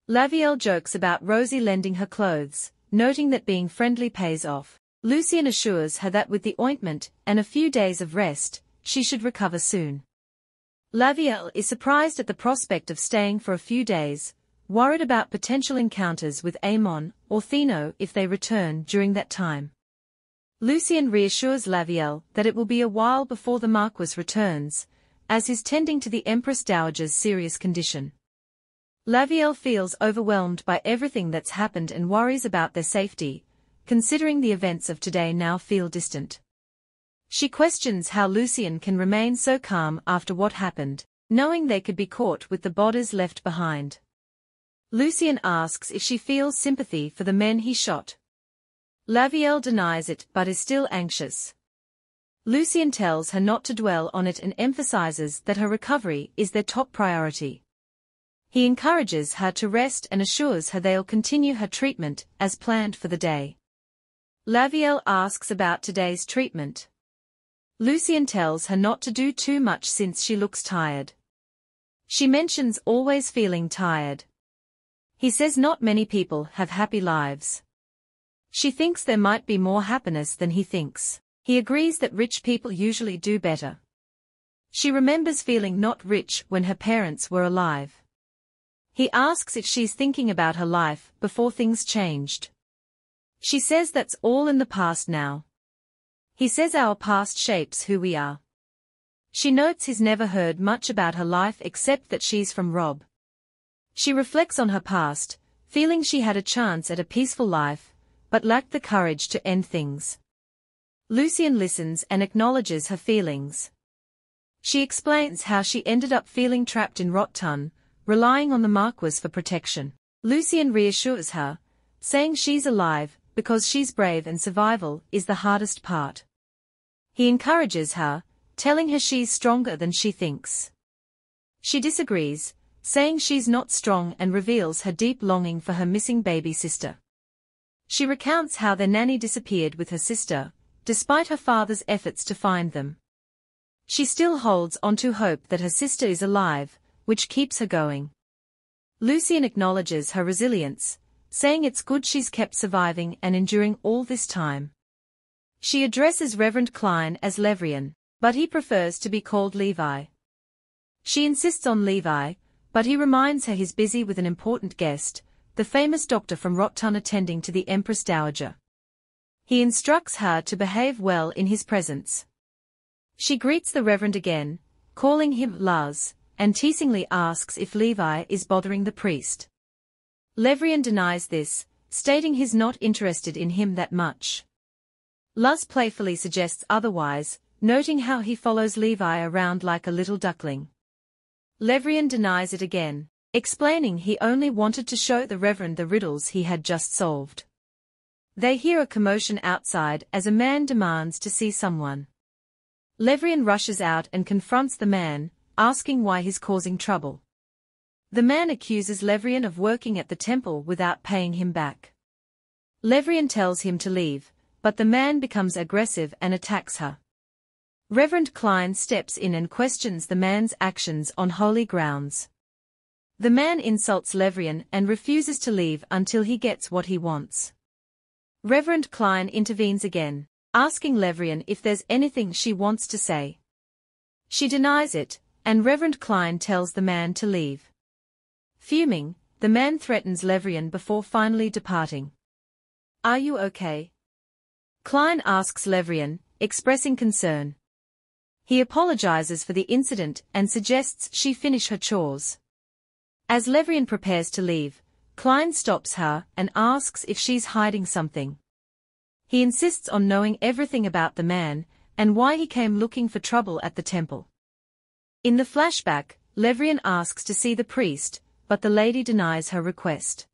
Lavielle jokes about Rosie lending her clothes, noting that being friendly pays off. Lucien assures her that with the ointment and a few days of rest, she should recover soon. Lavielle is surprised at the prospect of staying for a few days, worried about potential encounters with Amon or Thino if they return during that time. Lucien reassures Lavielle that it will be a while before the Marquess returns, as he's tending to the Empress Dowager's serious condition. Lavielle feels overwhelmed by everything that's happened and worries about their safety, considering the events of today now feel distant. She questions how Lucien can remain so calm after what happened, knowing they could be caught with the bodies left behind. Lucien asks if she feels sympathy for the men he shot. Lavielle denies it but is still anxious. Lucien tells her not to dwell on it and emphasizes that her recovery is their top priority. He encourages her to rest and assures her they'll continue her treatment as planned for the day. Lavielle asks about today's treatment. Lucien tells her not to do too much since she looks tired. She mentions always feeling tired. He says not many people have happy lives. She thinks there might be more happiness than he thinks. He agrees that rich people usually do better. She remembers feeling not rich when her parents were alive. He asks if she's thinking about her life before things changed. She says that's all in the past now. He says our past shapes who we are. She notes he's never heard much about her life except that she's from Rob. She reflects on her past, feeling she had a chance at a peaceful life, but lacked the courage to end things. Lucien listens and acknowledges her feelings. She explains how she ended up feeling trapped in Rotton, relying on the Marquess for protection. Lucien reassures her, saying she's alive because she's brave and survival is the hardest part. He encourages her, telling her she's stronger than she thinks. She disagrees, saying she's not strong and reveals her deep longing for her missing baby sister. She recounts how their nanny disappeared with her sister, despite her father's efforts to find them. She still holds on to hope that her sister is alive, which keeps her going. Lucien acknowledges her resilience, saying it's good she's kept surviving and enduring all this time. She addresses Reverend Klein as Levrian, but he prefers to be called Levi. She insists on Levi, but he reminds her he's busy with an important guest, the famous doctor from Rotton attending to the Empress Dowager. He instructs her to behave well in his presence. She greets the Reverend again, calling him Luz, and teasingly asks if Levi is bothering the priest. Levrian denies this, stating he's not interested in him that much. Luz playfully suggests otherwise, noting how he follows Levi around like a little duckling. Levrian denies it again, explaining he only wanted to show the Reverend the riddles he had just solved. They hear a commotion outside as a man demands to see someone. Levrian rushes out and confronts the man, asking why he's causing trouble. The man accuses Levrian of working at the temple without paying him back. Levrian tells him to leave, but the man becomes aggressive and attacks her. Reverend Klein steps in and questions the man's actions on holy grounds. The man insults Levrian and refuses to leave until he gets what he wants. Reverend Klein intervenes again, asking Levrian if there's anything she wants to say. She denies it, and Reverend Klein tells the man to leave. Fuming, the man threatens Levrian before finally departing. "Are you okay?" Klein asks Levrian, expressing concern. He apologizes for the incident and suggests she finish her chores. As Levrian prepares to leave, Klein stops her and asks if she's hiding something. He insists on knowing everything about the man and why he came looking for trouble at the temple. In the flashback, Levrian asks to see the priest, but the lady denies her request.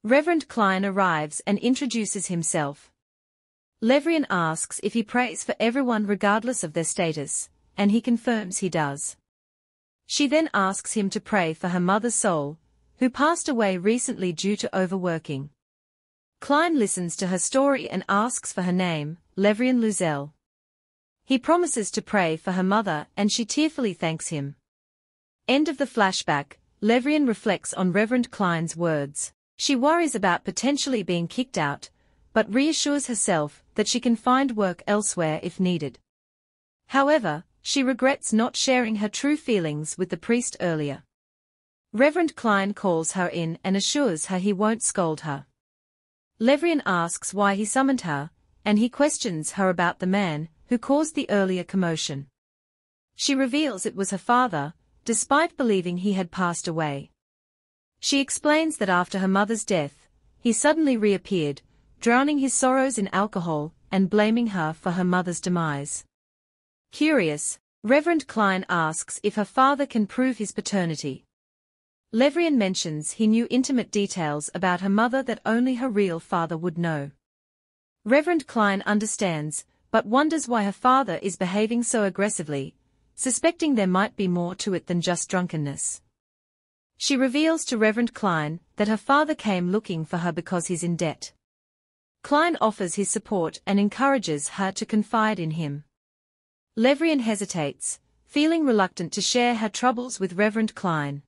Reverend Klein arrives and introduces himself. Levrian asks if he prays for everyone regardless of their status, and he confirms he does. She then asks him to pray for her mother's soul, who passed away recently due to overworking. Klein listens to her story and asks for her name, Levrian Luzel. He promises to pray for her mother and she tearfully thanks him. End of the flashback. Levrian reflects on Reverend Klein's words. She worries about potentially being kicked out, but reassures herself that she can find work elsewhere if needed. However, she regrets not sharing her true feelings with the priest earlier. Reverend Klein calls her in and assures her he won't scold her. Lavielle asks why he summoned her, and he questions her about the man who caused the earlier commotion. She reveals it was her father, despite believing he had passed away. She explains that after her mother's death, he suddenly reappeared, drowning his sorrows in alcohol and blaming her for her mother's demise. Curious, Reverend Klein asks if her father can prove his paternity. Lavielle mentions he knew intimate details about her mother that only her real father would know. Reverend Klein understands, but wonders why her father is behaving so aggressively, suspecting there might be more to it than just drunkenness. She reveals to Reverend Klein that her father came looking for her because he's in debt. Klein offers his support and encourages her to confide in him. Lavielle hesitates, feeling reluctant to share her troubles with Reverend Klein.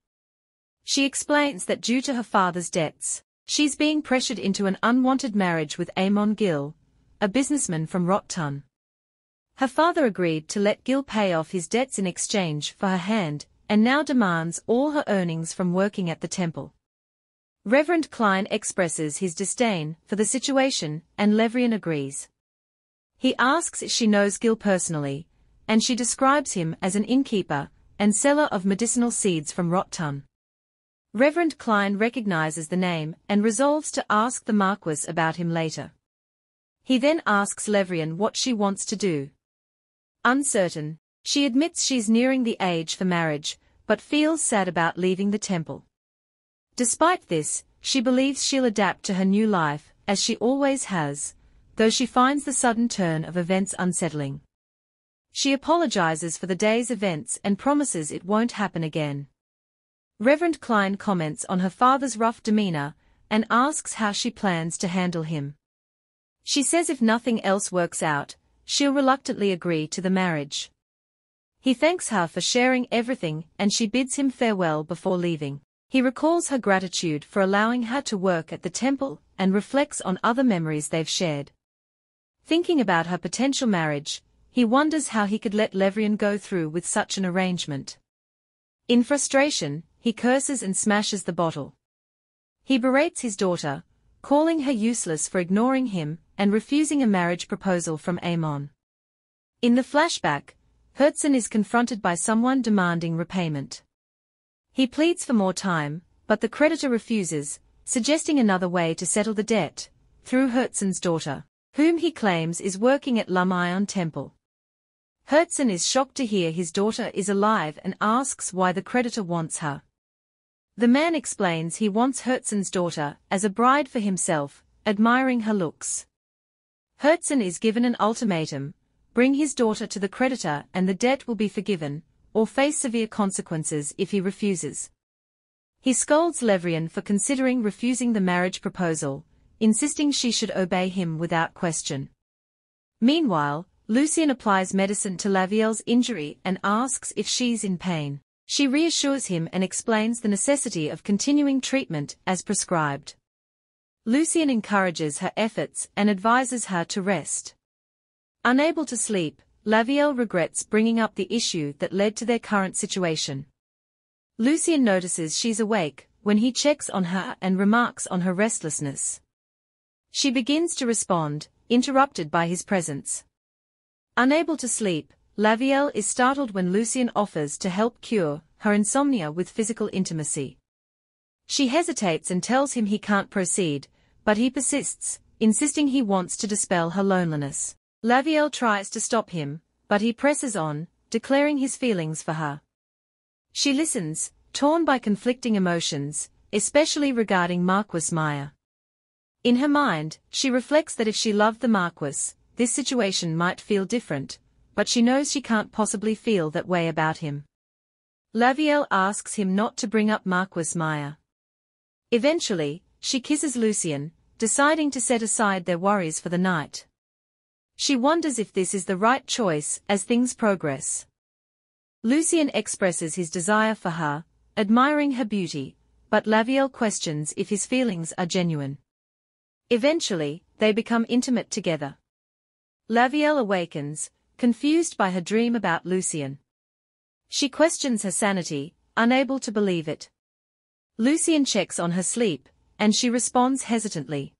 She explains that due to her father's debts, she's being pressured into an unwanted marriage with Amon Gill, a businessman from Rotton. Her father agreed to let Gill pay off his debts in exchange for her hand, and now demands all her earnings from working at the temple. Reverend Klein expresses his disdain for the situation, and Lavielle agrees. He asks if she knows Gill personally, and she describes him as an innkeeper and seller of medicinal seeds from Rotton. Reverend Klein recognizes the name and resolves to ask the Marquess about him later. He then asks Lavielle what she wants to do. Uncertain, she admits she's nearing the age for marriage, but feels sad about leaving the temple. Despite this, she believes she'll adapt to her new life, as she always has, though she finds the sudden turn of events unsettling. She apologizes for the day's events and promises it won't happen again. Reverend Klein comments on her father's rough demeanor and asks how she plans to handle him. She says if nothing else works out, she'll reluctantly agree to the marriage. He thanks her for sharing everything and she bids him farewell before leaving. He recalls her gratitude for allowing her to work at the temple and reflects on other memories they've shared. Thinking about her potential marriage, he wonders how he could let Lavielle go through with such an arrangement. In frustration, he curses and smashes the bottle. He berates his daughter, calling her useless for ignoring him and refusing a marriage proposal from Amon. In the flashback, Herzen is confronted by someone demanding repayment. He pleads for more time, but the creditor refuses, suggesting another way to settle the debt, through Herzen's daughter, whom he claims is working at Lumion Temple. Herzen is shocked to hear his daughter is alive and asks why the creditor wants her. The man explains he wants Herzen's daughter as a bride for himself, admiring her looks. Herzen is given an ultimatum: bring his daughter to the creditor and the debt will be forgiven, or face severe consequences if he refuses. He scolds Lavielle for considering refusing the marriage proposal, insisting she should obey him without question. Meanwhile, Lucien applies medicine to Lavielle's injury and asks if she's in pain. She reassures him and explains the necessity of continuing treatment as prescribed. Lucien encourages her efforts and advises her to rest. Unable to sleep, Lavielle regrets bringing up the issue that led to their current situation. Lucien notices she's awake when he checks on her and remarks on her restlessness. She begins to respond, interrupted by his presence. Unable to sleep, Lavielle is startled when Lucien offers to help cure her insomnia with physical intimacy. She hesitates and tells him he can't proceed, but he persists, insisting he wants to dispel her loneliness. Lavielle tries to stop him, but he presses on, declaring his feelings for her. She listens, torn by conflicting emotions, especially regarding Marquess Meyer. In her mind, she reflects that if she loved the Marquess, this situation might feel different, but she knows she can't possibly feel that way about him. Lavielle asks him not to bring up Marquess Meyer. Eventually, she kisses Lucien, deciding to set aside their worries for the night. She wonders if this is the right choice as things progress. Lucien expresses his desire for her, admiring her beauty, but Lavielle questions if his feelings are genuine. Eventually, they become intimate together. Lavielle awakens, confused by her dream about Lucien. She questions her sanity, unable to believe it. Lucien checks on her sleep, and she responds hesitantly.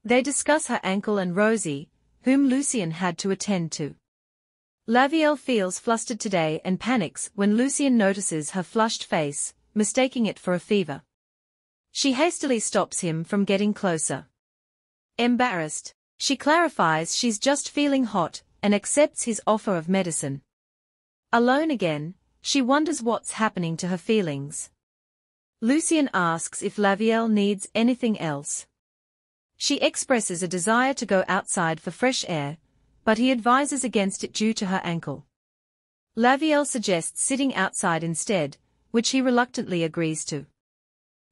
They discuss her ankle and Rosie, whom Lucien had to attend to. Lavielle feels flustered today and panics when Lucien notices her flushed face, mistaking it for a fever. She hastily stops him from getting closer. Embarrassed, she clarifies she's just feeling hot and accepts his offer of medicine. Alone again, she wonders what's happening to her feelings. Lucien asks if Lavielle needs anything else. She expresses a desire to go outside for fresh air, but he advises against it due to her ankle. Lavielle suggests sitting outside instead, which he reluctantly agrees to.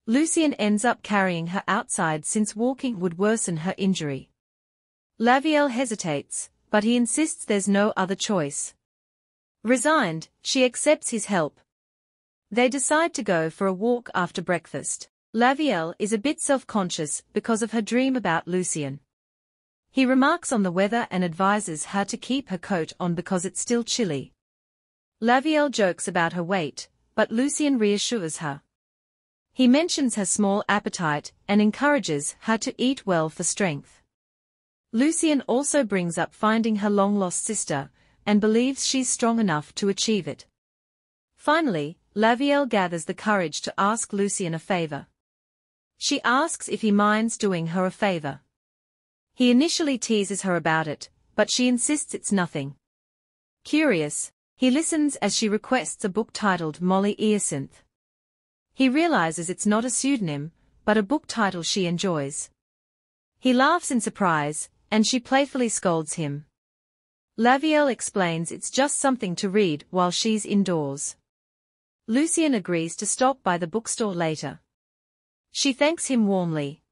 Lucien ends up carrying her outside since walking would worsen her injury. Lavielle hesitates, but he insists there's no other choice. Resigned, she accepts his help. They decide to go for a walk after breakfast. Lavielle is a bit self-conscious because of her dream about Lucien. He remarks on the weather and advises her to keep her coat on because it's still chilly. Lavielle jokes about her weight, but Lucien reassures her. He mentions her small appetite and encourages her to eat well for strength. Lucien also brings up finding her long-lost sister, and believes she's strong enough to achieve it. Finally, Lavielle gathers the courage to ask Lucien a favor. She asks if he minds doing her a favor. He initially teases her about it, but she insists it's nothing. Curious, he listens as she requests a book titled Molly Earcinth. He realizes it's not a pseudonym, but a book title she enjoys. He laughs in surprise, and she playfully scolds him. Lavielle explains it's just something to read while she's indoors. Lucien agrees to stop by the bookstore later. She thanks him warmly.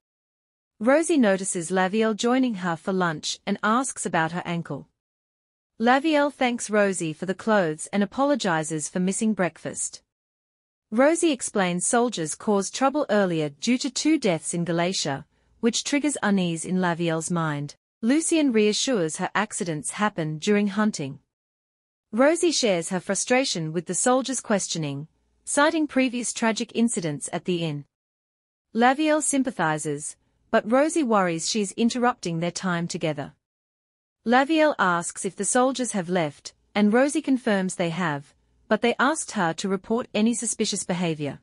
Rosie notices Lavielle joining her for lunch and asks about her ankle. Lavielle thanks Rosie for the clothes and apologizes for missing breakfast. Rosie explains soldiers caused trouble earlier due to 2 deaths in Galatia, which triggers unease in Lavielle's mind. Lucien reassures her accidents happen during hunting. Rosie shares her frustration with the soldiers' questioning, citing previous tragic incidents at the inn. Lavielle sympathizes, but Rosie worries she's interrupting their time together. Lavielle asks if the soldiers have left, and Rosie confirms they have, but they asked her to report any suspicious behavior.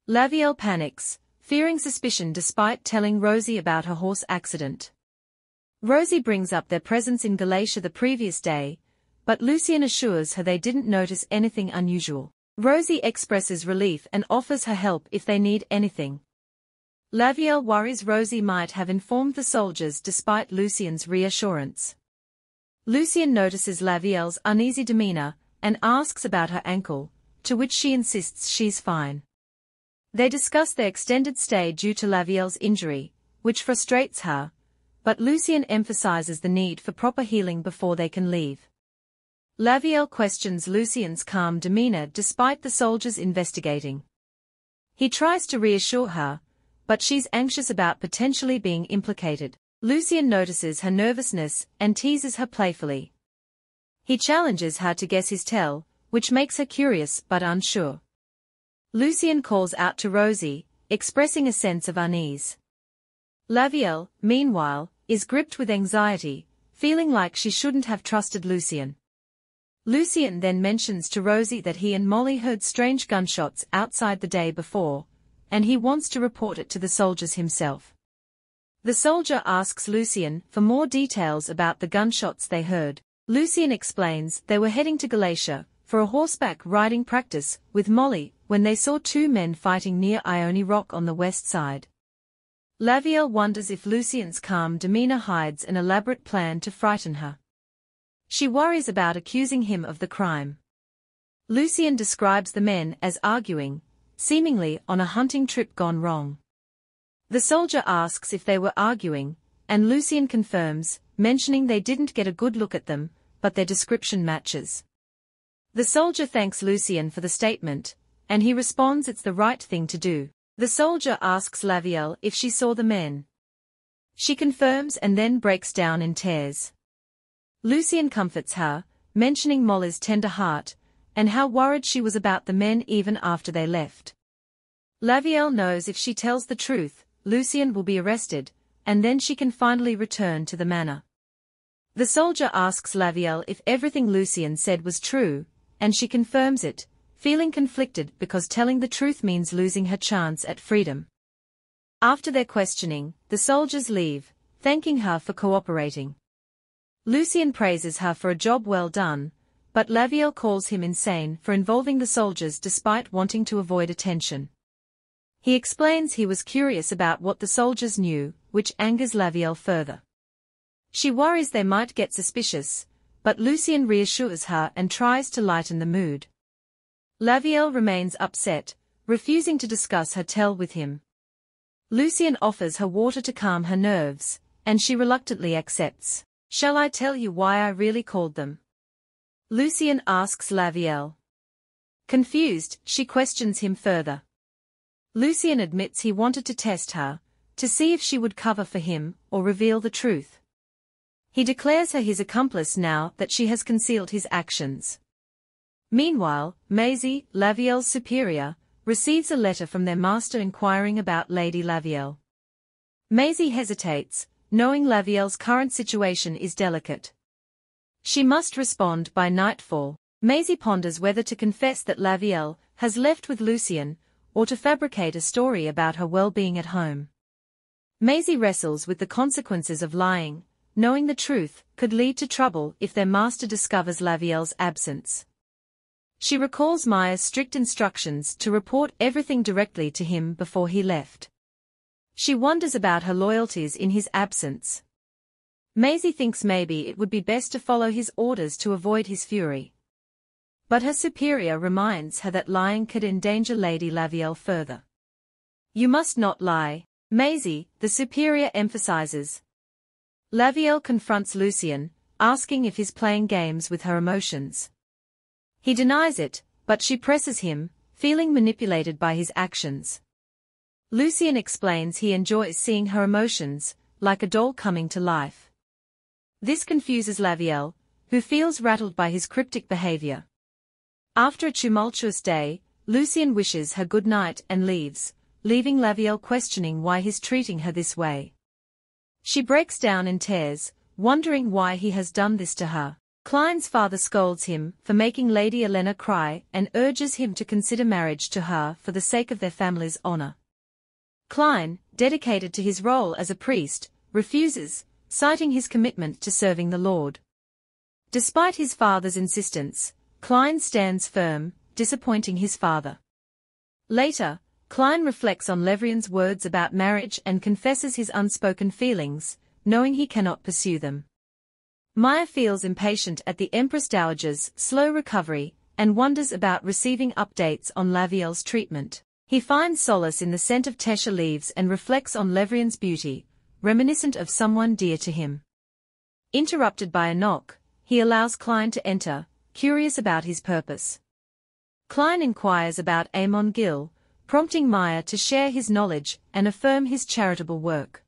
Lavielle panics, fearing suspicion despite telling Rosie about her horse accident. Rosie brings up their presence in Galatia the previous day, but Lucien assures her they didn't notice anything unusual. Rosie expresses relief and offers her help if they need anything. Lavielle worries Rosie might have informed the soldiers despite Lucien's reassurance. Lucien notices Lavielle's uneasy demeanor and asks about her ankle, to which she insists she's fine. They discuss their extended stay due to Lavielle's injury, which frustrates her, but Lucien emphasizes the need for proper healing before they can leave. Lavielle questions Lucien's calm demeanor despite the soldiers investigating. He tries to reassure her, but she's anxious about potentially being implicated. Lucien notices her nervousness and teases her playfully. He challenges her to guess his tell, which makes her curious but unsure. Lucien calls out to Rosie, expressing a sense of unease. Lavielle, meanwhile, is gripped with anxiety, feeling like she shouldn't have trusted Lucien. Lucien then mentions to Rosie that he and Molly heard strange gunshots outside the day before, and he wants to report it to the soldiers himself. The soldier asks Lucien for more details about the gunshots they heard. Lucien explains they were heading to Galatia for a horseback riding practice with Molly when they saw 2 men fighting near Ione Rock on the west side. Lavielle wonders if Lucien's calm demeanor hides an elaborate plan to frighten her. She worries about accusing him of the crime. Lucien describes the men as arguing, seemingly on a hunting trip gone wrong. The soldier asks if they were arguing, and Lucien confirms, mentioning they didn't get a good look at them, but their description matches. The soldier thanks Lucien for the statement, and he responds it's the right thing to do. The soldier asks Lavielle if she saw the men. She confirms and then breaks down in tears. Lucien comforts her, mentioning Molly's tender heart, and how worried she was about the men even after they left. Lavielle knows if she tells the truth, Lucien will be arrested, and then she can finally return to the manor. The soldier asks Lavielle if everything Lucien said was true, and she confirms it, feeling conflicted because telling the truth means losing her chance at freedom. After their questioning, the soldiers leave, thanking her for cooperating. Lucien praises her for a job well done, but Lavielle calls him insane for involving the soldiers despite wanting to avoid attention. He explains he was curious about what the soldiers knew, which angers Lavielle further. She worries they might get suspicious, but Lucien reassures her and tries to lighten the mood. Lavielle remains upset, refusing to discuss her tale with him. Lucien offers her water to calm her nerves, and she reluctantly accepts. "Shall I tell you why I really called them?" Lucien asks Lavielle. Confused, she questions him further. Lucien admits he wanted to test her, to see if she would cover for him or reveal the truth. He declares her his accomplice now that she has concealed his actions. Meanwhile, Maisie, Lavielle's superior, receives a letter from their master inquiring about Lady Lavielle. Maisie hesitates, knowing Lavielle's current situation is delicate. She must respond by nightfall. Maisie ponders whether to confess that Lavielle has left with Lucien, or to fabricate a story about her well-being at home. Maisie wrestles with the consequences of lying, knowing the truth could lead to trouble if their master discovers Lavielle's absence. She recalls Maya's strict instructions to report everything directly to him before he left. She wonders about her loyalties in his absence. Maisie thinks maybe it would be best to follow his orders to avoid his fury. But her superior reminds her that lying could endanger Lady Lavielle further. "You must not lie, Maisie," the superior emphasizes. Lavielle confronts Lucien, asking if he's playing games with her emotions. He denies it, but she presses him, feeling manipulated by his actions. Lucien explains he enjoys seeing her emotions, like a doll coming to life. This confuses Lavielle, who feels rattled by his cryptic behavior. After a tumultuous day, Lucien wishes her good night and leaves, leaving Lavielle questioning why he's treating her this way. She breaks down in tears, wondering why he has done this to her. Klein's father scolds him for making Lady Elena cry and urges him to consider marriage to her for the sake of their family's honor. Klein, dedicated to his role as a priest, refuses, citing his commitment to serving the Lord. Despite his father's insistence, Klein stands firm, disappointing his father. Later, Klein reflects on Levrien's words about marriage and confesses his unspoken feelings, knowing he cannot pursue them. Maya feels impatient at the Empress Dowager's slow recovery and wonders about receiving updates on Lavielle's treatment. He finds solace in the scent of Tesha leaves and reflects on Levrien's beauty, reminiscent of someone dear to him. Interrupted by a knock, he allows Klein to enter, curious about his purpose. Klein inquires about Amon Gill, prompting Maya to share his knowledge and affirm his charitable work.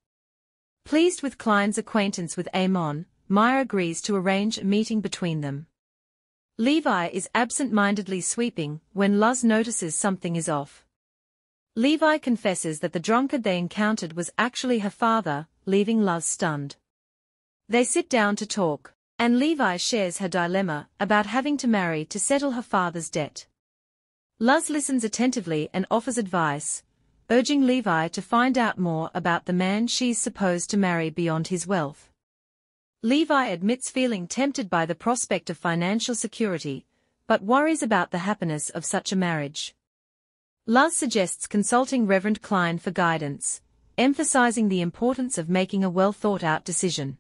Pleased with Klein's acquaintance with Amon, Maya agrees to arrange a meeting between them. Levi is absent-mindedly sweeping when Luz notices something is off. Levi confesses that the drunkard they encountered was actually her father, leaving Luz stunned. They sit down to talk, and Levi shares her dilemma about having to marry to settle her father's debt. Luz listens attentively and offers advice, urging Levi to find out more about the man she's supposed to marry beyond his wealth. Levi admits feeling tempted by the prospect of financial security, but worries about the happiness of such a marriage. Luz suggests consulting Reverend Klein for guidance, emphasizing the importance of making a well-thought-out decision.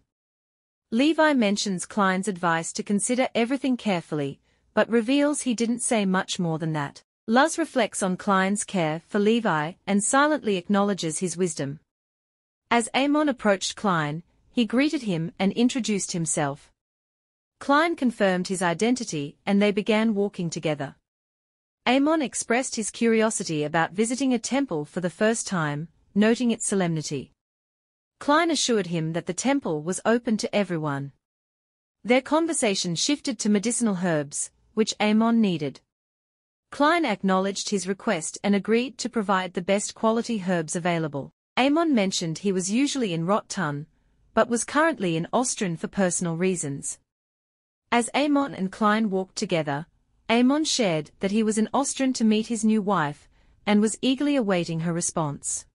Levi mentions Klein's advice to consider everything carefully, but reveals he didn't say much more than that. Luz reflects on Klein's care for Levi and silently acknowledges his wisdom. As Amon approached Klein, he greeted him and introduced himself. Klein confirmed his identity and they began walking together. Amon expressed his curiosity about visiting a temple for the first time, noting its solemnity. Klein assured him that the temple was open to everyone. Their conversation shifted to medicinal herbs, which Amon needed. Klein acknowledged his request and agreed to provide the best quality herbs available. Amon mentioned he was usually in Rottan, but was currently in Ostrin for personal reasons. As Amon and Klein walked together, Amon shared that he was in Ostrin to meet his new wife, and was eagerly awaiting her response.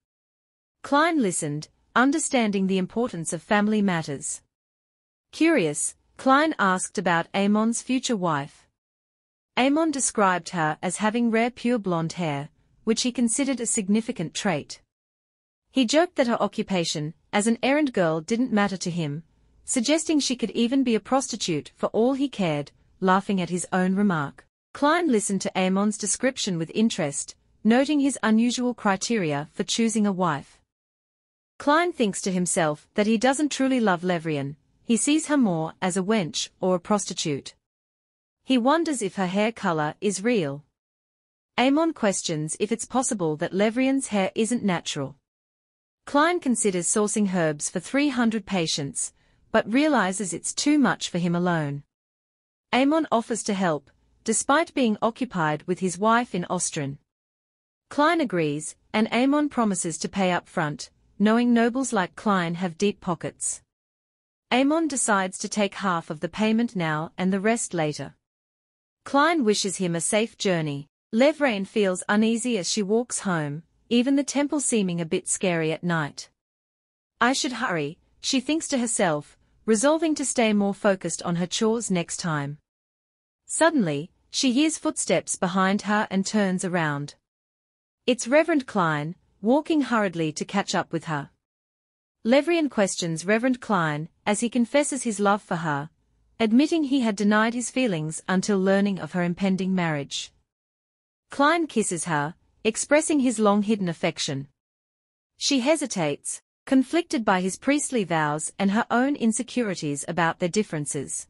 Klein listened, understanding the importance of family matters. Curious, Klein asked about Amon's future wife. Amon described her as having rare pure blonde hair, which he considered a significant trait. He joked that her occupation, as an errand girl, didn't matter to him, suggesting she could even be a prostitute for all he cared, laughing at his own remark. Klein listened to Amon's description with interest, noting his unusual criteria for choosing a wife. Klein thinks to himself that he doesn't truly love Lavielle, he sees her more as a wench or a prostitute. He wonders if her hair color is real. Amon questions if it's possible that Lavielle's hair isn't natural. Klein considers sourcing herbs for 300 patients, but realizes it's too much for him alone. Amon offers to help, despite being occupied with his wife in Ostrin. Klein agrees, and Amon promises to pay up front, knowing nobles like Klein have deep pockets. Amon decides to take half of the payment now and the rest later. Klein wishes him a safe journey. Lavielle feels uneasy as she walks home, even the temple seeming a bit scary at night. I should hurry, she thinks to herself, resolving to stay more focused on her chores next time. Suddenly, she hears footsteps behind her and turns around. It's Reverend Klein, walking hurriedly to catch up with her. Lavielle questions Reverend Klein, as he confesses his love for her, admitting he had denied his feelings until learning of her impending marriage. Klein kisses her, expressing his long-hidden affection. She hesitates, conflicted by his priestly vows and her own insecurities about their differences.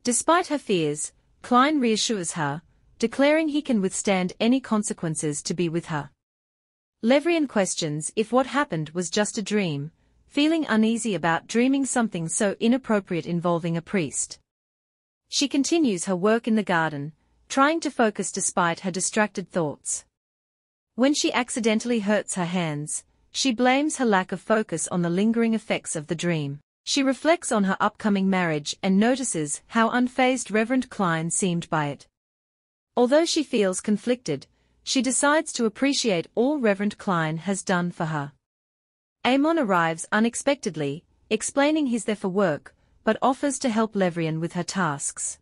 Despite her fears, Klein reassures her, declaring he can withstand any consequences to be with her. Lavielle questions if what happened was just a dream, feeling uneasy about dreaming something so inappropriate involving a priest. She continues her work in the garden, trying to focus despite her distracted thoughts. When she accidentally hurts her hands, she blames her lack of focus on the lingering effects of the dream. She reflects on her upcoming marriage and notices how unfazed Reverend Klein seemed by it. Although she feels conflicted, she decides to appreciate all Reverend Klein has done for her. Amon arrives unexpectedly, explaining he's there for work, but offers to help Lavielle with her tasks.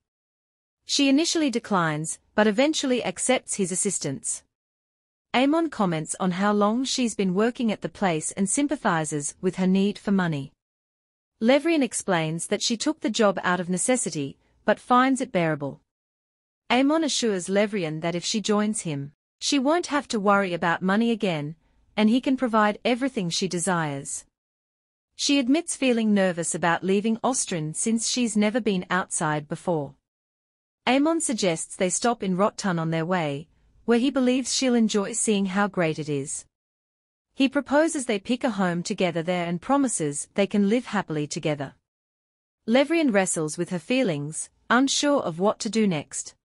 She initially declines, but eventually accepts his assistance. Amon comments on how long she's been working at the place and sympathizes with her need for money. Lavielle explains that she took the job out of necessity, but finds it bearable. Amon assures Lavielle that if she joins him, she won't have to worry about money again, and he can provide everything she desires. She admits feeling nervous about leaving Ostrin since she's never been outside before. Amon suggests they stop in Rottan on their way, where he believes she'll enjoy seeing how great it is. He proposes they pick a home together there and promises they can live happily together. Lavielle wrestles with her feelings, unsure of what to do next.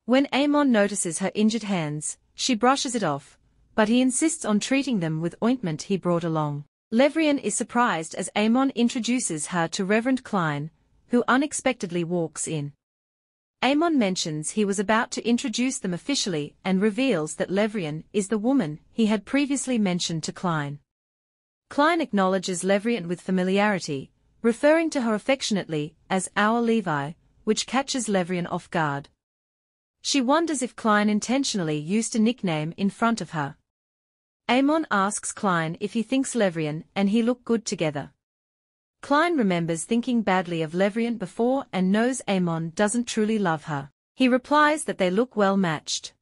When Amon notices her injured hands, she brushes it off, but he insists on treating them with ointment he brought along. Lavielle is surprised as Amon introduces her to Reverend Klein, who unexpectedly walks in. Amon mentions he was about to introduce them officially and reveals that Lavielle is the woman he had previously mentioned to Klein. Klein acknowledges Lavielle with familiarity, referring to her affectionately as our Levi, which catches Lavielle off guard. She wonders if Klein intentionally used a nickname in front of her. Amon asks Klein if he thinks Lavielle and he look good together. Klein remembers thinking badly of Lavielle before and knows Amon doesn't truly love her. He replies that they look well matched.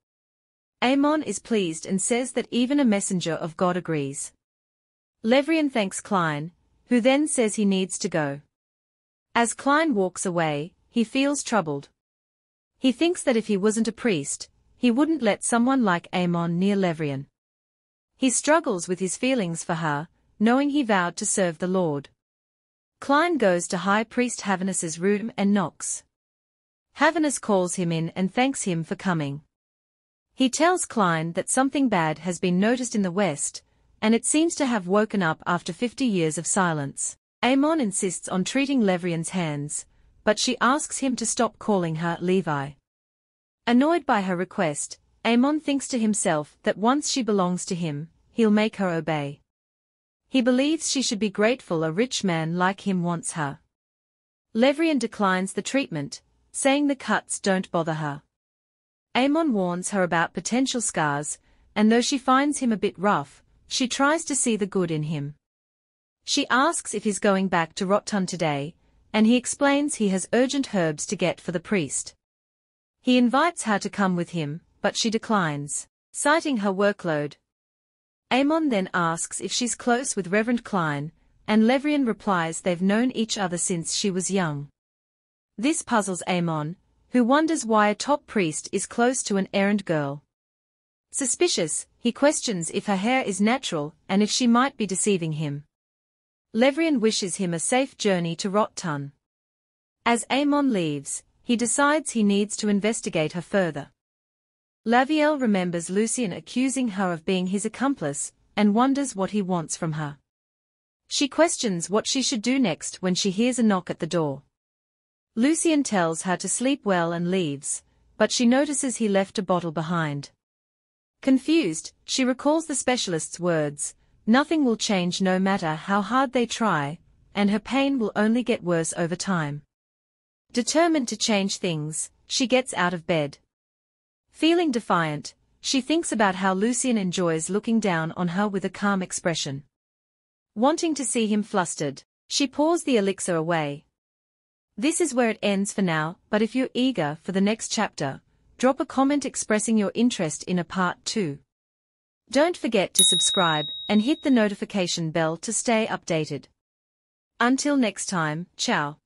Amon is pleased and says that even a messenger of God agrees. Lavielle thanks Klein, who then says he needs to go. As Klein walks away, he feels troubled. He thinks that if he wasn't a priest, he wouldn't let someone like Amon near Lavielle. He struggles with his feelings for her, knowing he vowed to serve the Lord. Klein goes to High Priest Havanus's room and knocks. Havanus calls him in and thanks him for coming. He tells Klein that something bad has been noticed in the West, and it seems to have woken up after 50 years of silence. Amon insists on treating Levrien's hands, but she asks him to stop calling her Levi. Annoyed by her request, Amon thinks to himself that once she belongs to him, he'll make her obey. He believes she should be grateful a rich man like him wants her. Levrien declines the treatment, saying the cuts don't bother her. Amon warns her about potential scars, and though she finds him a bit rough, she tries to see the good in him. She asks if he's going back to Rotton today, and he explains he has urgent herbs to get for the priest. He invites her to come with him, but she declines, citing her workload. Amon then asks if she's close with Reverend Klein, and Levrien replies they've known each other since she was young. This puzzles Amon, who wonders why a top priest is close to an errand girl. Suspicious, he questions if her hair is natural and if she might be deceiving him. Levrien wishes him a safe journey to Rotton. As Amon leaves, he decides he needs to investigate her further. Lavielle remembers Lucien accusing her of being his accomplice, and wonders what he wants from her. She questions what she should do next when she hears a knock at the door. Lucien tells her to sleep well and leaves, but she notices he left a bottle behind. Confused, she recalls the specialist's words, "Nothing will change no matter how hard they try, and her pain will only get worse over time." Determined to change things, she gets out of bed. Feeling defiant, she thinks about how Lucien enjoys looking down on her with a calm expression. Wanting to see him flustered, she pours the elixir away. This is where it ends for now, but if you're eager for the next chapter, drop a comment expressing your interest in a part 2. Don't forget to subscribe and hit the notification bell to stay updated. Until next time, ciao.